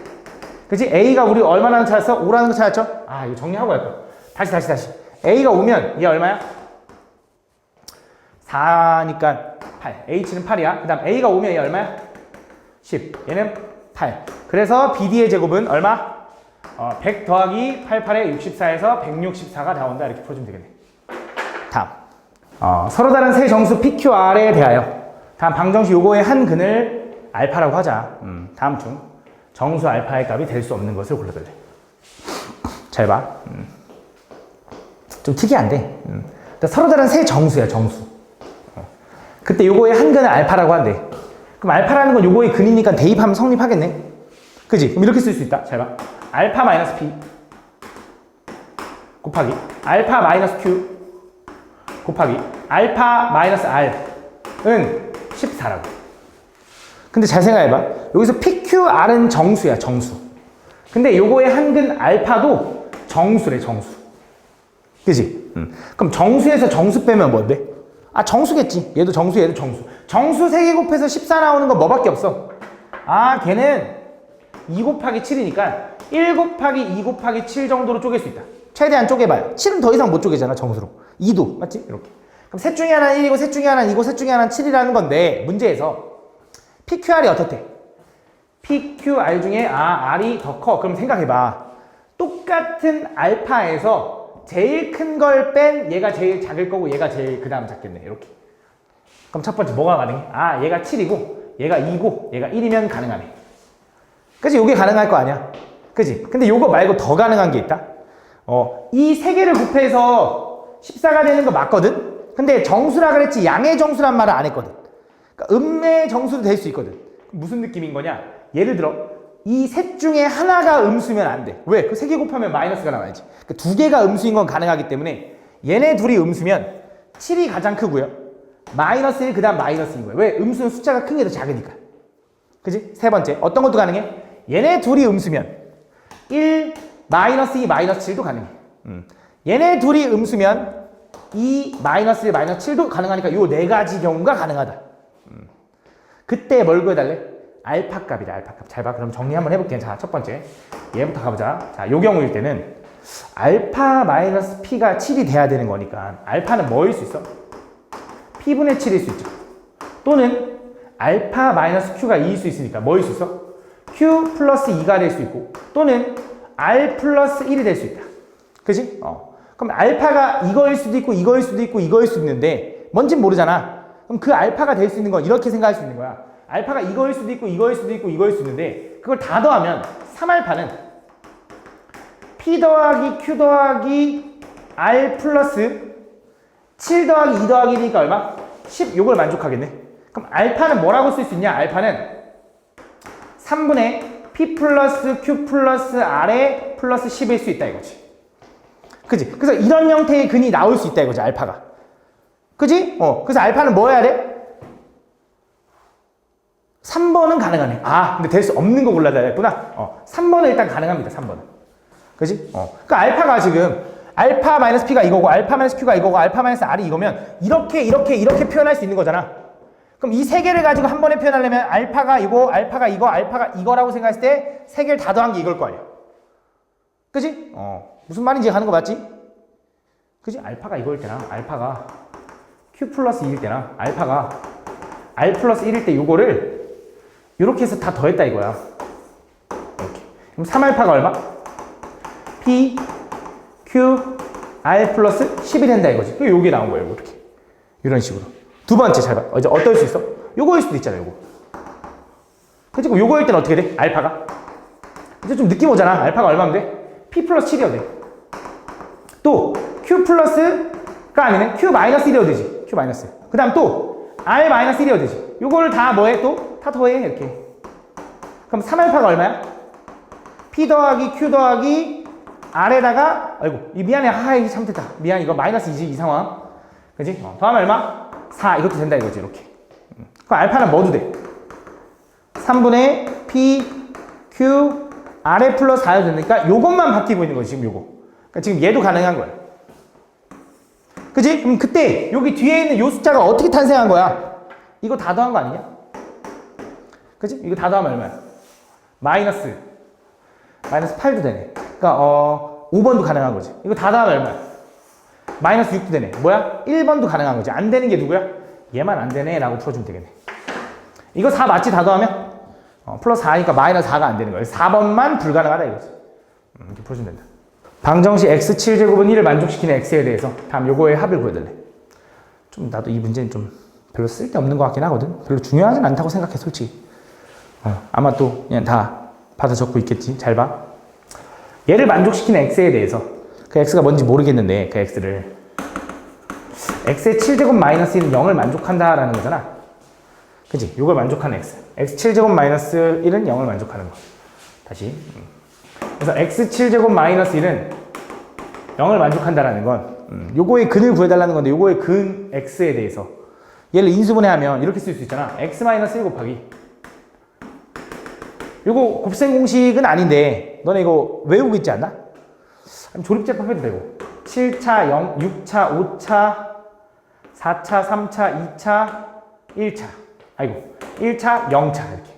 그치? A가 우리 얼마나 찾았어? 5라는 거 찾았죠? 이거 정리하고 갈까? 다시. A가 5면 얘 얼마야? 4니까 8. H는 8이야. 그 다음 A가 5면 얘 얼마야? 10. 얘는 8. 그래서 BD의 제곱은 얼마? 100 더하기 88에 64에서 164가 나온다. 이렇게 풀어주면 되겠네. 다음. 서로 다른 세 정수 PQR에 대하여 다음 방정식 요거의 한 근을 알파라고 하자. 다음 중 정수 알파의 값이 될 수 없는 것을 골라달래. 잘 봐. 좀 특이한데. 서로 다른 세 정수야. 정수. 그때 요거의 한 근을 알파라고 한대. 그럼 알파라는 건 요거의 근이니까 대입하면 성립하겠네. 그지? 그럼 이렇게 쓸 수 있다. 잘 봐. 알파 마이너스 P 곱하기 알파 마이너스 Q 곱하기 알파 마이너스 R은 14라고. 근데 잘 생각해봐. 여기서 PQR은 정수야. 정수. 근데 요거의 한근 알파도 정수래. 정수. 그지? 그럼 정수에서 정수 빼면 뭔데? 정수겠지. 얘도 정수, 얘도 정수. 정수 3개 곱해서 14 나오는 건 뭐밖에 없어? 걔는 2 곱하기 7이니까 1 곱하기 2 곱하기 7 정도로 쪼갤 수 있다. 최대한 쪼개봐요. 7은 더 이상 못 쪼개잖아. 정수로. 2도. 맞지? 이렇게. 그럼 셋 중에 하나는 1이고 셋 중에 하나는 2고 셋 중에 하나는 7이라는 건데 문제에서 PQR이 어떻대? PQR 중에 R이 더 커. 그럼 생각해봐. 똑같은 알파에서 제일 큰 걸 뺀 얘가 제일 작을 거고 얘가 제일 그 다음 작겠네. 이렇게. 그럼 첫 번째 뭐가 가능해? 얘가 7이고 얘가 2고 얘가 1이면 가능하네. 그치? 요게 가능할 거 아니야? 그치? 근데 요거 말고 더 가능한 게 있다? 이 세 개를 곱해서 14가 되는 거 맞거든? 근데 정수라 그랬지 양의 정수란 말을 안 했거든. 그러니까 음의 정수도 될 수 있거든. 무슨 느낌인 거냐? 예를 들어 이 셋 중에 하나가 음수면 안 돼. 왜? 그 세 개 곱하면 마이너스가 나와야지. 그 두 개가 음수인 건 가능하기 때문에 얘네 둘이 음수면 7이 가장 크고요. 마이너스 1, 그 다음 마이너스인 거예요. 왜? 음수는 숫자가 큰 게 더 작으니까. 그지? 세 번째. 어떤 것도 가능해? 얘네 둘이 음수면 1, 마이너스 2, 마이너스 7도 가능해. 얘네 둘이 음수면 2, 마이너스 1, 마이너스 7도 가능하니까 요 네 가지 경우가 가능하다. 그때 뭘 구해달래? 알파 값이다, 알파 값. 잘 봐. 그럼 정리 한번 해볼게. 자, 첫 번째. 얘부터 가보자. 자, 요 경우일 때는 알파 마이너스 p가 7이 돼야 되는 거니까 알파는 뭐일 수 있어? p분의 7일 수 있죠. 또는 알파 마이너스 q가 2일 수 있으니까 뭐일 수 있어? q 플러스 2가 될 수 있고 또는 r 플러스 1이 될 수 있다. 그지? 그럼 알파가 이거일 수도 있고 이거일 수도 있고 이거일 수도 있는데 뭔진 모르잖아. 그럼 그 알파가 될 수 있는 건 이렇게 생각할 수 있는 거야. 알파가 이거일 수도 있고 이거일 수도 있고 이거일 수 있는데 그걸 다 더하면 3알파는 p 더하기 q 더하기 r 플러스 7 더하기 2 더하기 1이니까 얼마? 10 요걸 만족하겠네. 그럼 알파는 뭐라고 쓸 수 있냐? 알파는 3분의 p 플러스 q 플러스 r의 플러스 10일 수 있다 이거지. 그지? 그래서 이런 형태의 근이 나올 수 있다 이거지, 알파가. 그지? 그래서 알파는 뭐 해야 돼? 3번은 가능하네. 아, 근데 될 수 없는 거 골라야 되겠구나. 3번은 일단 가능합니다, 3번은. 그지? 그러니까 알파가 지금 알파 마이너스 p가 이거고 알파 마이너스 q가 이거고 알파 마이너스 r이 이거면 이렇게 표현할 수 있는 거잖아. 그럼 이 세 개를 가지고 한 번에 표현하려면 알파가 이거, 알파가 이거, 알파가 이거라고 생각했을 때 세 개를 다 더한 게 이걸 거 아니야. 그지? 무슨 말인지 하는 거 맞지? 그지? 알파가 이거일 때나 알파가 q 플러스 2일 때나 알파가 r 플러스 1일 때 이거를 이렇게 해서 다 더했다 이거야. 이렇게. 그럼 3알파가 얼마? p, q, r 플러스 10이 된다 이거지. 그 요게 나온 거예요. 이렇게. 이런 식으로. 두 번째 잘 봐. 이제 어떨 수 있어? 요거일 수도 있잖아, 요거. 그치? 그럼 요거일 때는 어떻게 돼? 알파가? 이제 좀 느낌 오잖아. 알파가 얼마면 돼? p 플러스 7이어야 돼. 또 q 플러스가 아니네. q 마이너스 1이어야 되지. q 마이너스. 그 다음 또 r 마이너스 1이어야 되지. 요거를 다 뭐해? 또 다 더해. 이렇게. 그럼 3알파가 얼마야? p 더하기 q 더하기 r에다가 아이고 미안해. 이게 잘못했다. 미안. 이거 마이너스 2지 이 상황. 그지? 더하면 얼마? 4. 이것도 된다 이거지. 이렇게. 그럼 알파는 뭐도 돼? 3분의 p, q, r에 플러스 4가 되니까 요것만 바뀌고 있는 거지. 지금 요거. 그러니까 지금 얘도 가능한 거야. 그지? 그럼 그때 여기 뒤에 있는 요 숫자가 어떻게 탄생한 거야? 이거 다 더한 거 아니냐? 그지? 이거 다 더하면 얼마야? 마이너스 8도 되네. 그러니까 5번도 가능한 거지. 이거 다 더하면 얼마야? 마이너스 6도 되네. 뭐야? 1번도 가능한 거지. 안 되는 게 누구야? 얘만 안 되네 라고 풀어주면 되겠네. 이거 4 맞지? 다 더하면? 플러스 4니까 마이너스 4가 안 되는 거예요. 4번만 불가능하다 이거지. 이렇게 풀어주면 된다. 방정식 x7제곱은 1을 만족시키는 x에 대해서 다음 요거의 합을 구해달래. 좀 나도 이 문제는 좀 별로 쓸데없는 것 같긴 하거든. 별로 중요하진 않다고 생각해 솔직히. 아마 또 그냥 다 받아 적고 있겠지. 잘 봐. 얘를 만족시키는 x에 대해서 그 x가 뭔지 모르겠는데 그 x를 x의 7제곱 마이너스 1은 0을 만족한다라는 거잖아. 그치? 요걸 만족하는 x. x7제곱 마이너스 1은 0을 만족하는 거. 다시. 그래서 x7제곱 마이너스 1은 0을 만족한다라는 건 요거의 근을 구해달라는 건데 요거의 근 x에 대해서 얘를 인수분해하면 이렇게 쓸 수 있잖아. x 마이너스 1 곱하기 요거 곱셈 공식은 아닌데 너네 이거 외우고 있지 않나? 조립제법 해도 되고 7차, 6차, 5차, 4차, 3차, 2차, 1차 아이고 1차, 0차 이렇게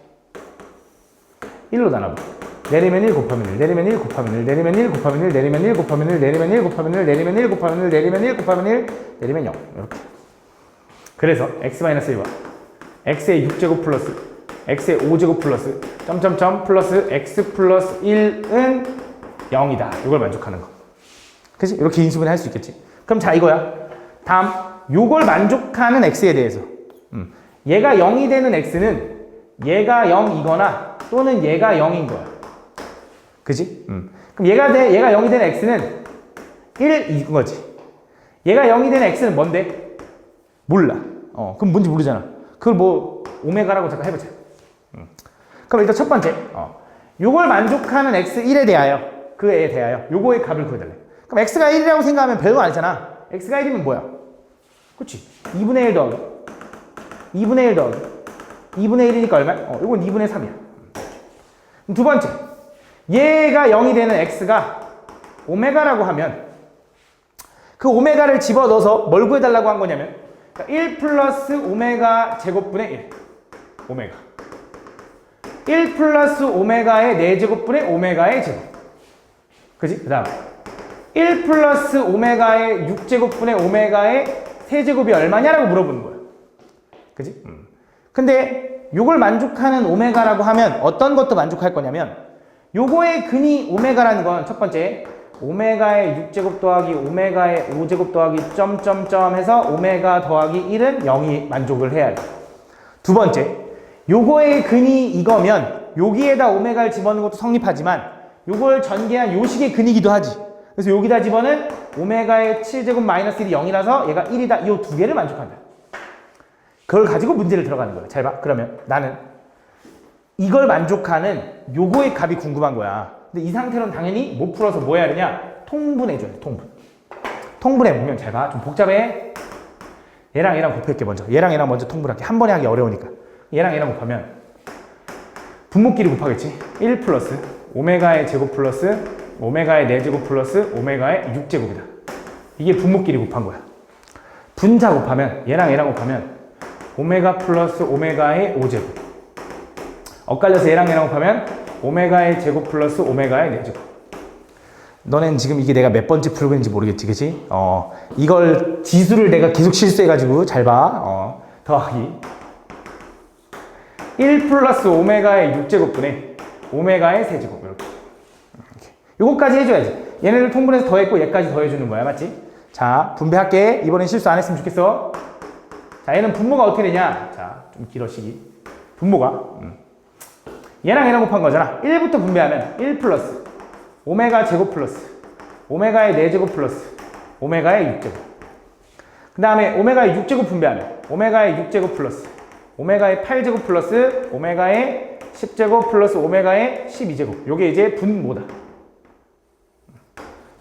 1로 나눠봐. 내리면 1 곱하면 1, 내리면 1 곱하면 1, 내리면 1 곱하면 1, 내리면 1 곱하면 1, 내리면 1 곱하면 1, 내리면 1 곱하면 1, 내리면 1 곱하면 1, 내리면 0 이렇게. 그래서 x-1과 x의 6제곱 플러스 x의 5제곱 플러스 점점점 플러스 x 플러스 1은 0이다. 이걸 만족하는 거. 그치? 이렇게 인수분해 할 수 있겠지. 그럼 자 이거야. 다음 요걸 만족하는 x에 대해서 얘가 0이 되는 x는 얘가 0이거나 또는 얘가 0인 거야. 그지? 그럼 얘가 0이 되는 x는 1인 거지. 얘가 0이 되는 x는 뭔데? 몰라. 그럼 뭔지 모르잖아. 그걸 뭐 오메가라고 잠깐 해보자. 그럼 일단 첫 번째 요걸 만족하는 x1에 대하여 그에 대하여 요거의 값을 구해달래. 그럼 x가 1이라고 생각하면 별거 아니잖아. x가 1이면 뭐야? 그치? 2분의 1 더하기 2분의 1 더하기 2분의 1이니까 얼마야? 요건 2분의 3이야. 두 번째 얘가 0이 되는 x가 오메가라고 하면 그 오메가를 집어넣어서 뭘 구해달라고 한 거냐면 1 플러스 오메가 제곱분의 1 오메가 1 플러스 오메가의 4제곱분의 오메가의 제곱 그지? 그 다음 1 플러스 오메가의 6제곱분의 오메가의 세제곱이 얼마냐라고 물어보는 거야 그지? 근데 요걸 만족하는 오메가라고 하면 어떤 것도 만족할 거냐면 요거의 근이 오메가라는 건 첫 번째 오메가의 6제곱 더하기 오메가의 5제곱 더하기 점점점 해서 오메가 더하기 1은 0이 만족을 해야 돼. 두 번째, 요거의 근이 이거면 여기에다 오메가를 집어넣는 것도 성립하지만 요걸 전개한 요식의 근이기도 하지. 그래서 여기다 집어는 오메가의 7제곱 마이너스 1이 0이라서 얘가 1이다. 이 두 개를 만족한다. 그걸 가지고 문제를 들어가는 거야. 잘 봐. 그러면 나는 이걸 만족하는 요거의 값이 궁금한 거야. 근데 이 상태로는 당연히 못 풀어서 뭐 해야 되냐? 통분해줘야 돼, 통분. 통분해보면 잘 봐. 좀 복잡해. 얘랑 얘랑 곱할게, 먼저. 얘랑 얘랑 먼저 통분할게. 한 번에 하기 어려우니까. 얘랑 얘랑 곱하면 분모끼리 곱하겠지? 1 플러스 오메가의 제곱 플러스 오메가의 4제곱 플러스 오메가의 6제곱이다. 이게 분모끼리 곱한 거야. 분자 곱하면 얘랑 얘랑 곱하면 오메가 플러스 오메가의 5제곱. 엇갈려서 얘랑 얘랑 곱하면 오메가의 제곱 플러스 오메가의 4제곱. 너넨 지금 이게 내가 몇 번째 풀고 있는지 모르겠지, 그치? 이걸 지수를 내가 계속 실수해가지고 잘 봐. 더하기 1 플러스 오메가의 6제곱분의 오메가의 세제곱. 이렇게. 요거까지 해줘야지. 얘네들 통분해서 더했고 얘까지 더해주는 거야, 맞지? 자, 분배할게. 이번엔 실수 안 했으면 좋겠어. 자, 얘는 분모가 어떻게 되냐? 자, 좀 길어, 시기. 분모가. 얘랑 얘랑 곱한 거잖아. 1부터 분배하면 1 플러스 오메가 제곱 플러스 오메가의 4제곱 플러스 오메가의 6제곱. 그 다음에 오메가의 6제곱 분배하면 오메가의 6제곱 플러스 오메가의 8제곱 플러스 오메가의 10제곱 플러스 오메가의 12제곱. 요게 이제 분모다.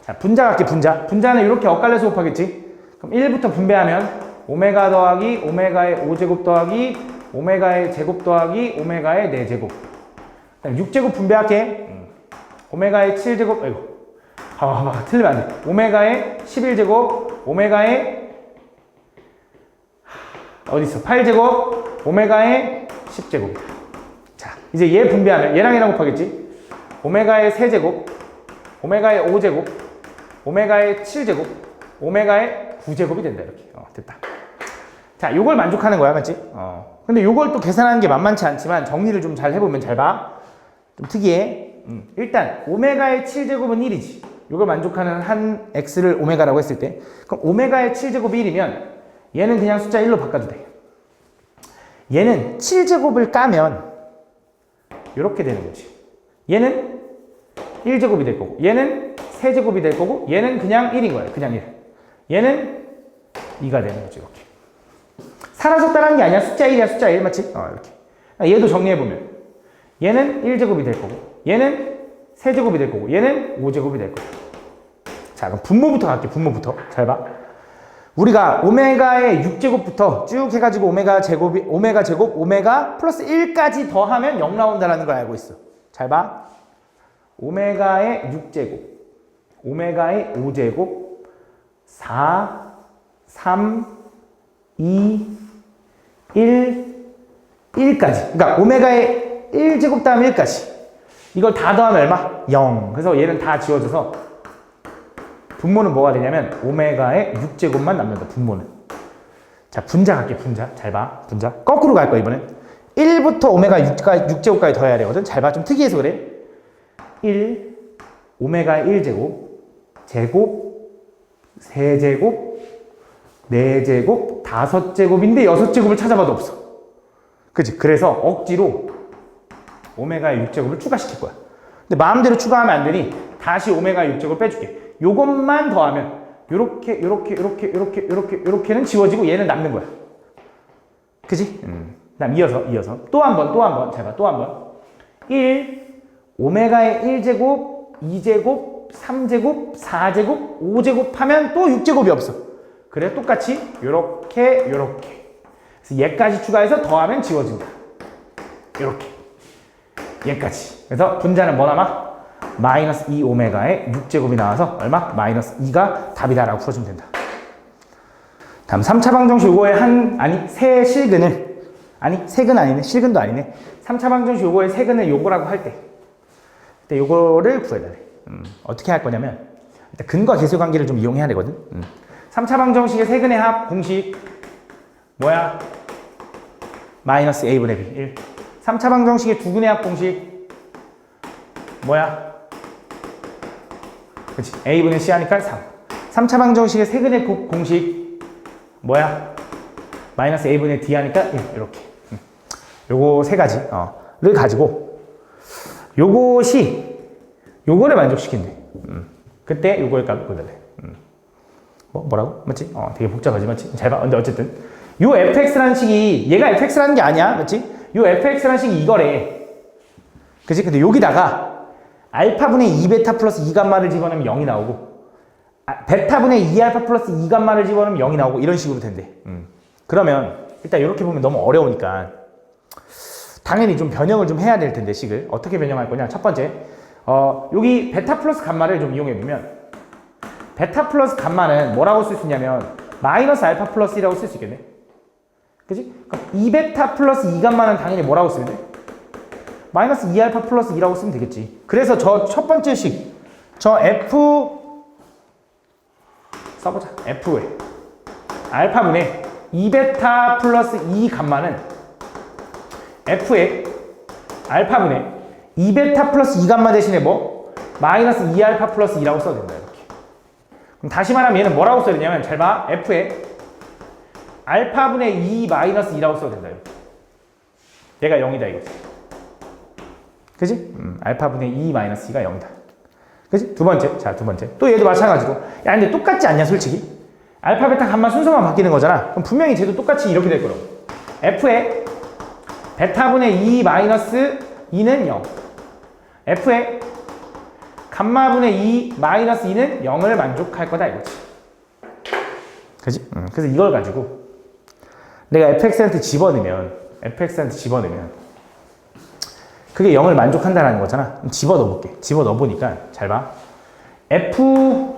자, 분자 갈게, 분자. 분자는 이렇게 엇갈려서 곱하겠지. 그럼 1부터 분배하면 오메가 더하기 오메가의 5제곱 더하기 오메가의 제곱 더하기 오메가의 4제곱. 6제곱 분배할게. 오메가의 7제곱, 아이고. 봐봐, 틀리면 안 돼. 오메가의 11제곱, 오메가의, 어딨어? 8제곱, 오메가의 10제곱이다. 자, 이제 얘 분배하면, 얘랑 얘랑 곱하겠지? 오메가의 3제곱, 오메가의 5제곱, 오메가의 7제곱, 오메가의 9제곱이 된다, 이렇게. 됐다. 자, 요걸 만족하는 거야, 맞지? 근데 요걸 또 계산하는 게 만만치 않지만 정리를 좀 잘 해보면 잘 봐. 좀 특이해. 일단 오메가의 7제곱은 1이지. 이걸 만족하는 한 x를 오메가라고 했을 때 그럼 오메가의 7제곱이 1이면 얘는 그냥 숫자 1로 바꿔도 돼. 얘는 7제곱을 까면 이렇게 되는 거지. 얘는 1제곱이 될 거고 얘는 세제곱이 될 거고 얘는 그냥 1인 거야. 그냥 1. 얘는 2가 되는 거지. 이렇게. 사라졌다는 게 아니야. 숫자 1이야. 숫자 1 맞지? 이렇게. 얘도 정리해보면 얘는 1제곱이 될 거고 얘는 세제곱이 될 거고 얘는 5제곱이 될 거고. 자, 그럼 분모부터 갈게. 분모부터. 잘 봐. 우리가 오메가의 6제곱부터 쭉 해가지고 오메가 제곱 오메가 플러스 1까지 더하면 0 나온다는 걸 알고 있어. 잘 봐. 오메가의 6제곱 오메가의 5제곱 4 3 2 1 1까지. 그러니까 오메가의 1제곱 다음 1까지. 이걸 다 더하면 얼마? 0. 그래서 얘는 다 지워져서 분모는 뭐가 되냐면 오메가의 6제곱만 남는다. 분모는. 자, 분자 갈게. 분자. 잘 봐. 분자. 거꾸로 갈 거야 이번엔. 1부터 오메가 6제곱까지 더해야 되거든. 잘 봐. 좀 특이해서 그래. 1 오메가의 1제곱 제곱 세제곱 4제곱 5제곱인데 6제곱을 찾아봐도 없어. 그치? 그래서 억지로 오메가의 6제곱을 추가시킬 거야. 근데 마음대로 추가하면 안 되니 다시 오메가의 6제곱을 빼줄게. 요것만 더하면 요렇게는 지워지고 얘는 남는 거야. 그치? 그다음 이어서 또 한 번 잘 봐. 또 한 번 1 오메가의 1제곱 2제곱 3제곱 4제곱 5제곱 하면 또 6제곱이 없어. 그래 똑같이 요렇게 그래서 얘까지 추가해서 더하면 지워진다. 요렇게 얘까지. 그래서 분자는 뭐 남아? 마이너스 2 오메가의 6제곱이 나와서 얼마? 마이너스 2가 답이다라고 풀어주면 된다. 다음 3차 방정식 요거의 세 실근을 세근 아니네, 실근도 아니네. 3차 방정식 요거의 세근을 요거라고 할 때 그때 요거를 구해달래. 어떻게 할 거냐면 일단 근과 계수 관계를 좀 이용해야 되거든. 3차 방정식의 세근의 합 공식 뭐야? 마이너스 a분의 b 1. 3차 방정식의 두근의 합 공식 뭐야? 그치, a분의 c 하니까 3. 3차 방정식의 세근의 공식 뭐야? 마이너스 a분의 d 하니까 1. 이렇게. 요거 세 가지를 가지고 요것이 요거를 만족시킨대. 그때 요거의 값을 구해달래. 뭐라고? 맞지? 되게 복잡하지, 맞지? 잘 봐. 근데 어쨌든 요 fx라는 식이 얘가 fx라는 게 아니야, 맞지? 요 fx라는 식이 이거래. 그치? 근데 여기다가 알파분의 2베타 플러스 2감마를 집어넣으면 0이 나오고 베타분의 2알파 플러스 2감마를 집어넣으면 0이 나오고 이런 식으로 된대. 그러면 일단 이렇게 보면 너무 어려우니까 당연히 좀 변형을 좀 해야 될 텐데 식을 어떻게 변형할 거냐? 첫 번째 여기 베타 플러스 감마를 좀 이용해 보면 베타 플러스 감마는 뭐라고 쓸 수 있냐면 마이너스 알파 플러스 1이라고 쓸 수 있겠네. 그치? 그럼 2베타 플러스 2감마는 당연히 뭐라고 쓰면 돼? 마이너스 2알파 플러스 2라고 쓰면 되겠지. 그래서 저 첫 번째 식, 저 F 써보자. F에 알파분의 2베타 플러스 2감마는 F에 알파분의 2베타 플러스 2감마 대신에 뭐? 마이너스 2알파 플러스 2라고 써도 된다. 이렇게. 그럼 다시 말하면 얘는 뭐라고 써야 되냐면 잘 봐. F에 알파분의 2 마이너스 2라고 써도 된다. 이렇게. 얘가 0이다 이거지. 그지? 알파분의 2 마이너스 2가 0이다. 그지? 두 번째. 자, 두 번째. 또 얘도 마찬가지고. 야, 근데 똑같지 않냐, 솔직히? 알파, 베타, 감마 순서만 바뀌는 거잖아. 그럼 분명히 쟤도 똑같이 이렇게 될 거라고. F에 베타분의 2 마이너스 2는 0. F에 감마분의 2 마이너스 2는 0을 만족할 거다 이거지. 그지? 그래서 이걸 가지고 내가 fx한테 집어넣으면 그게 0을 만족한다는 거잖아. 그럼 집어넣어볼게. 집어넣어보니까 잘 봐. f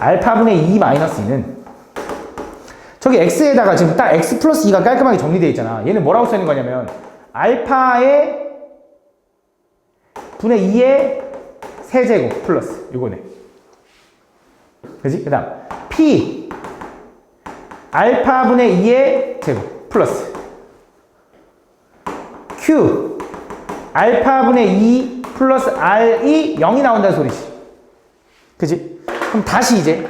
알파분의 2 마이너스 2는 저기 x에다가 지금 딱 x 플러스 2가 깔끔하게 정리되어 있잖아. 얘는 뭐라고 쓰는 거냐면 알파의 분의 2의 세제곱 플러스 요거네. 그지? 그 다음 p 알파분의 2의 제곱 플러스 q 알파분의 2 플러스 r이 0이 나온다는 소리지. 그지? 그럼 다시 이제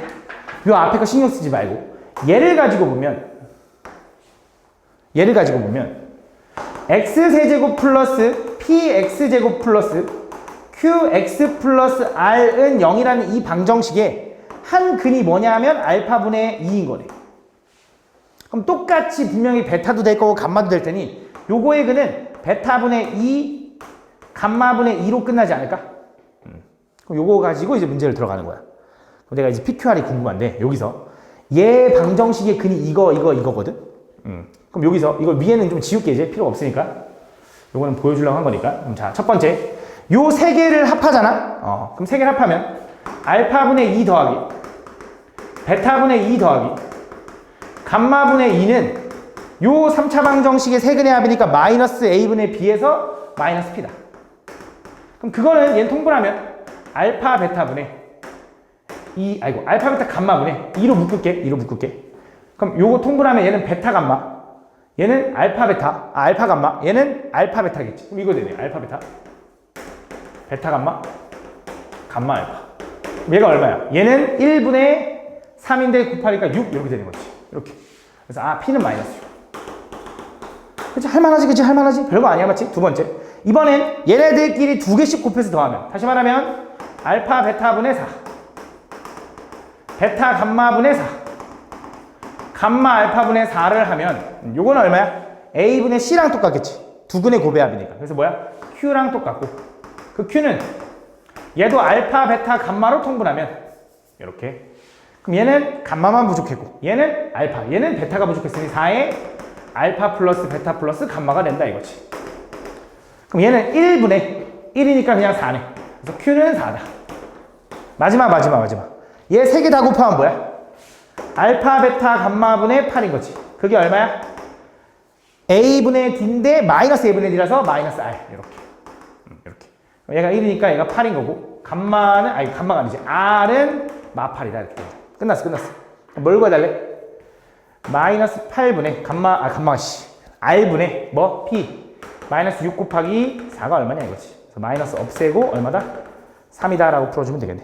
요 앞에 거 신경 쓰지 말고 얘를 가지고 보면 x세제곱 플러스 px제곱 플러스 qx 플러스 r은 0이라는 이 방정식에 한 근이 뭐냐면 알파분의 2인 거네. 그럼 똑같이 분명히 베타도 될 거고 감마도 될 테니 요거의 근은 베타분의 2 감마분의 2로 끝나지 않을까? 그럼 요거 가지고 이제 문제를 들어가는 거야. 그럼 내가 이제 PQR이 궁금한데 여기서 얘 방정식의 근이 이거거든? 그럼 여기서 이거 위에는 좀 지울게. 이제 필요 없으니까 요거는 보여주려고 한 거니까. 그럼 자, 첫 번째 요 세 개를 합하잖아. 그럼 세 개를 합하면 알파분의 2 더하기 베타분의 2 더하기 감마분의 2는 요 3차 방정식의 세근의 합이니까 마이너스 a분의 b에서 마이너스 p다. 그럼 그거는 얘는 통분하면 알파 베타분의 알파 베타 감마분의 2로 묶을게. 그럼 요거 통분하면 얘는 베타 감마, 얘는 알파 베타, 알파 감마, 얘는 알파 베타겠지. 그럼 이거 되네. 알파 베타, 베타 감마, 감마 알파. 그럼 얘가 얼마야? 얘는 1분의 3인데 곱하니까 6 이렇게 되는 거지. 이렇게. 그래서 p는 마이너스 6. 그치? 할만하지, 그치? 할만하지? 별거 아니야, 맞지? 두 번째. 이번엔 얘네들끼리 두 개씩 곱해서 더하면, 다시 말하면 알파 베타분의 4, 베타 감마분의 4, 감마 알파분의 4를 하면 요거는 얼마야? a분의 c랑 똑같겠지. 두 근의 고배합이니까. 그래서 뭐야? q랑 똑같고 그 q는 얘도 알파 베타 감마로 통분하면 이렇게. 그럼 얘는 감마만 부족했고 얘는 알파, 얘는 베타가 부족했으니 4에 알파 플러스 베타 플러스 감마가 된다 이거지. 그럼 얘는 1분의 1이니까 그냥 4네. 그래서 Q는 4다. 마지막. 얘 세 개 다 곱하면 뭐야? 알파, 베타, 감마분의 8인 거지. 그게 얼마야? A분의 D인데 마이너스 A분의 D라서 마이너스 R. 이렇게. 얘가 1이니까 얘가 8인 거고 감마가 아니지. R은 마8이다. 이렇게. 끝났어. 뭘 구해달래? 마이너스 8분의 R분의 뭐? P. 마이너스 6 곱하기 4가 얼마냐 이거지. 그래서 마이너스 없애고 얼마다? 3이다 라고 풀어주면 되겠네.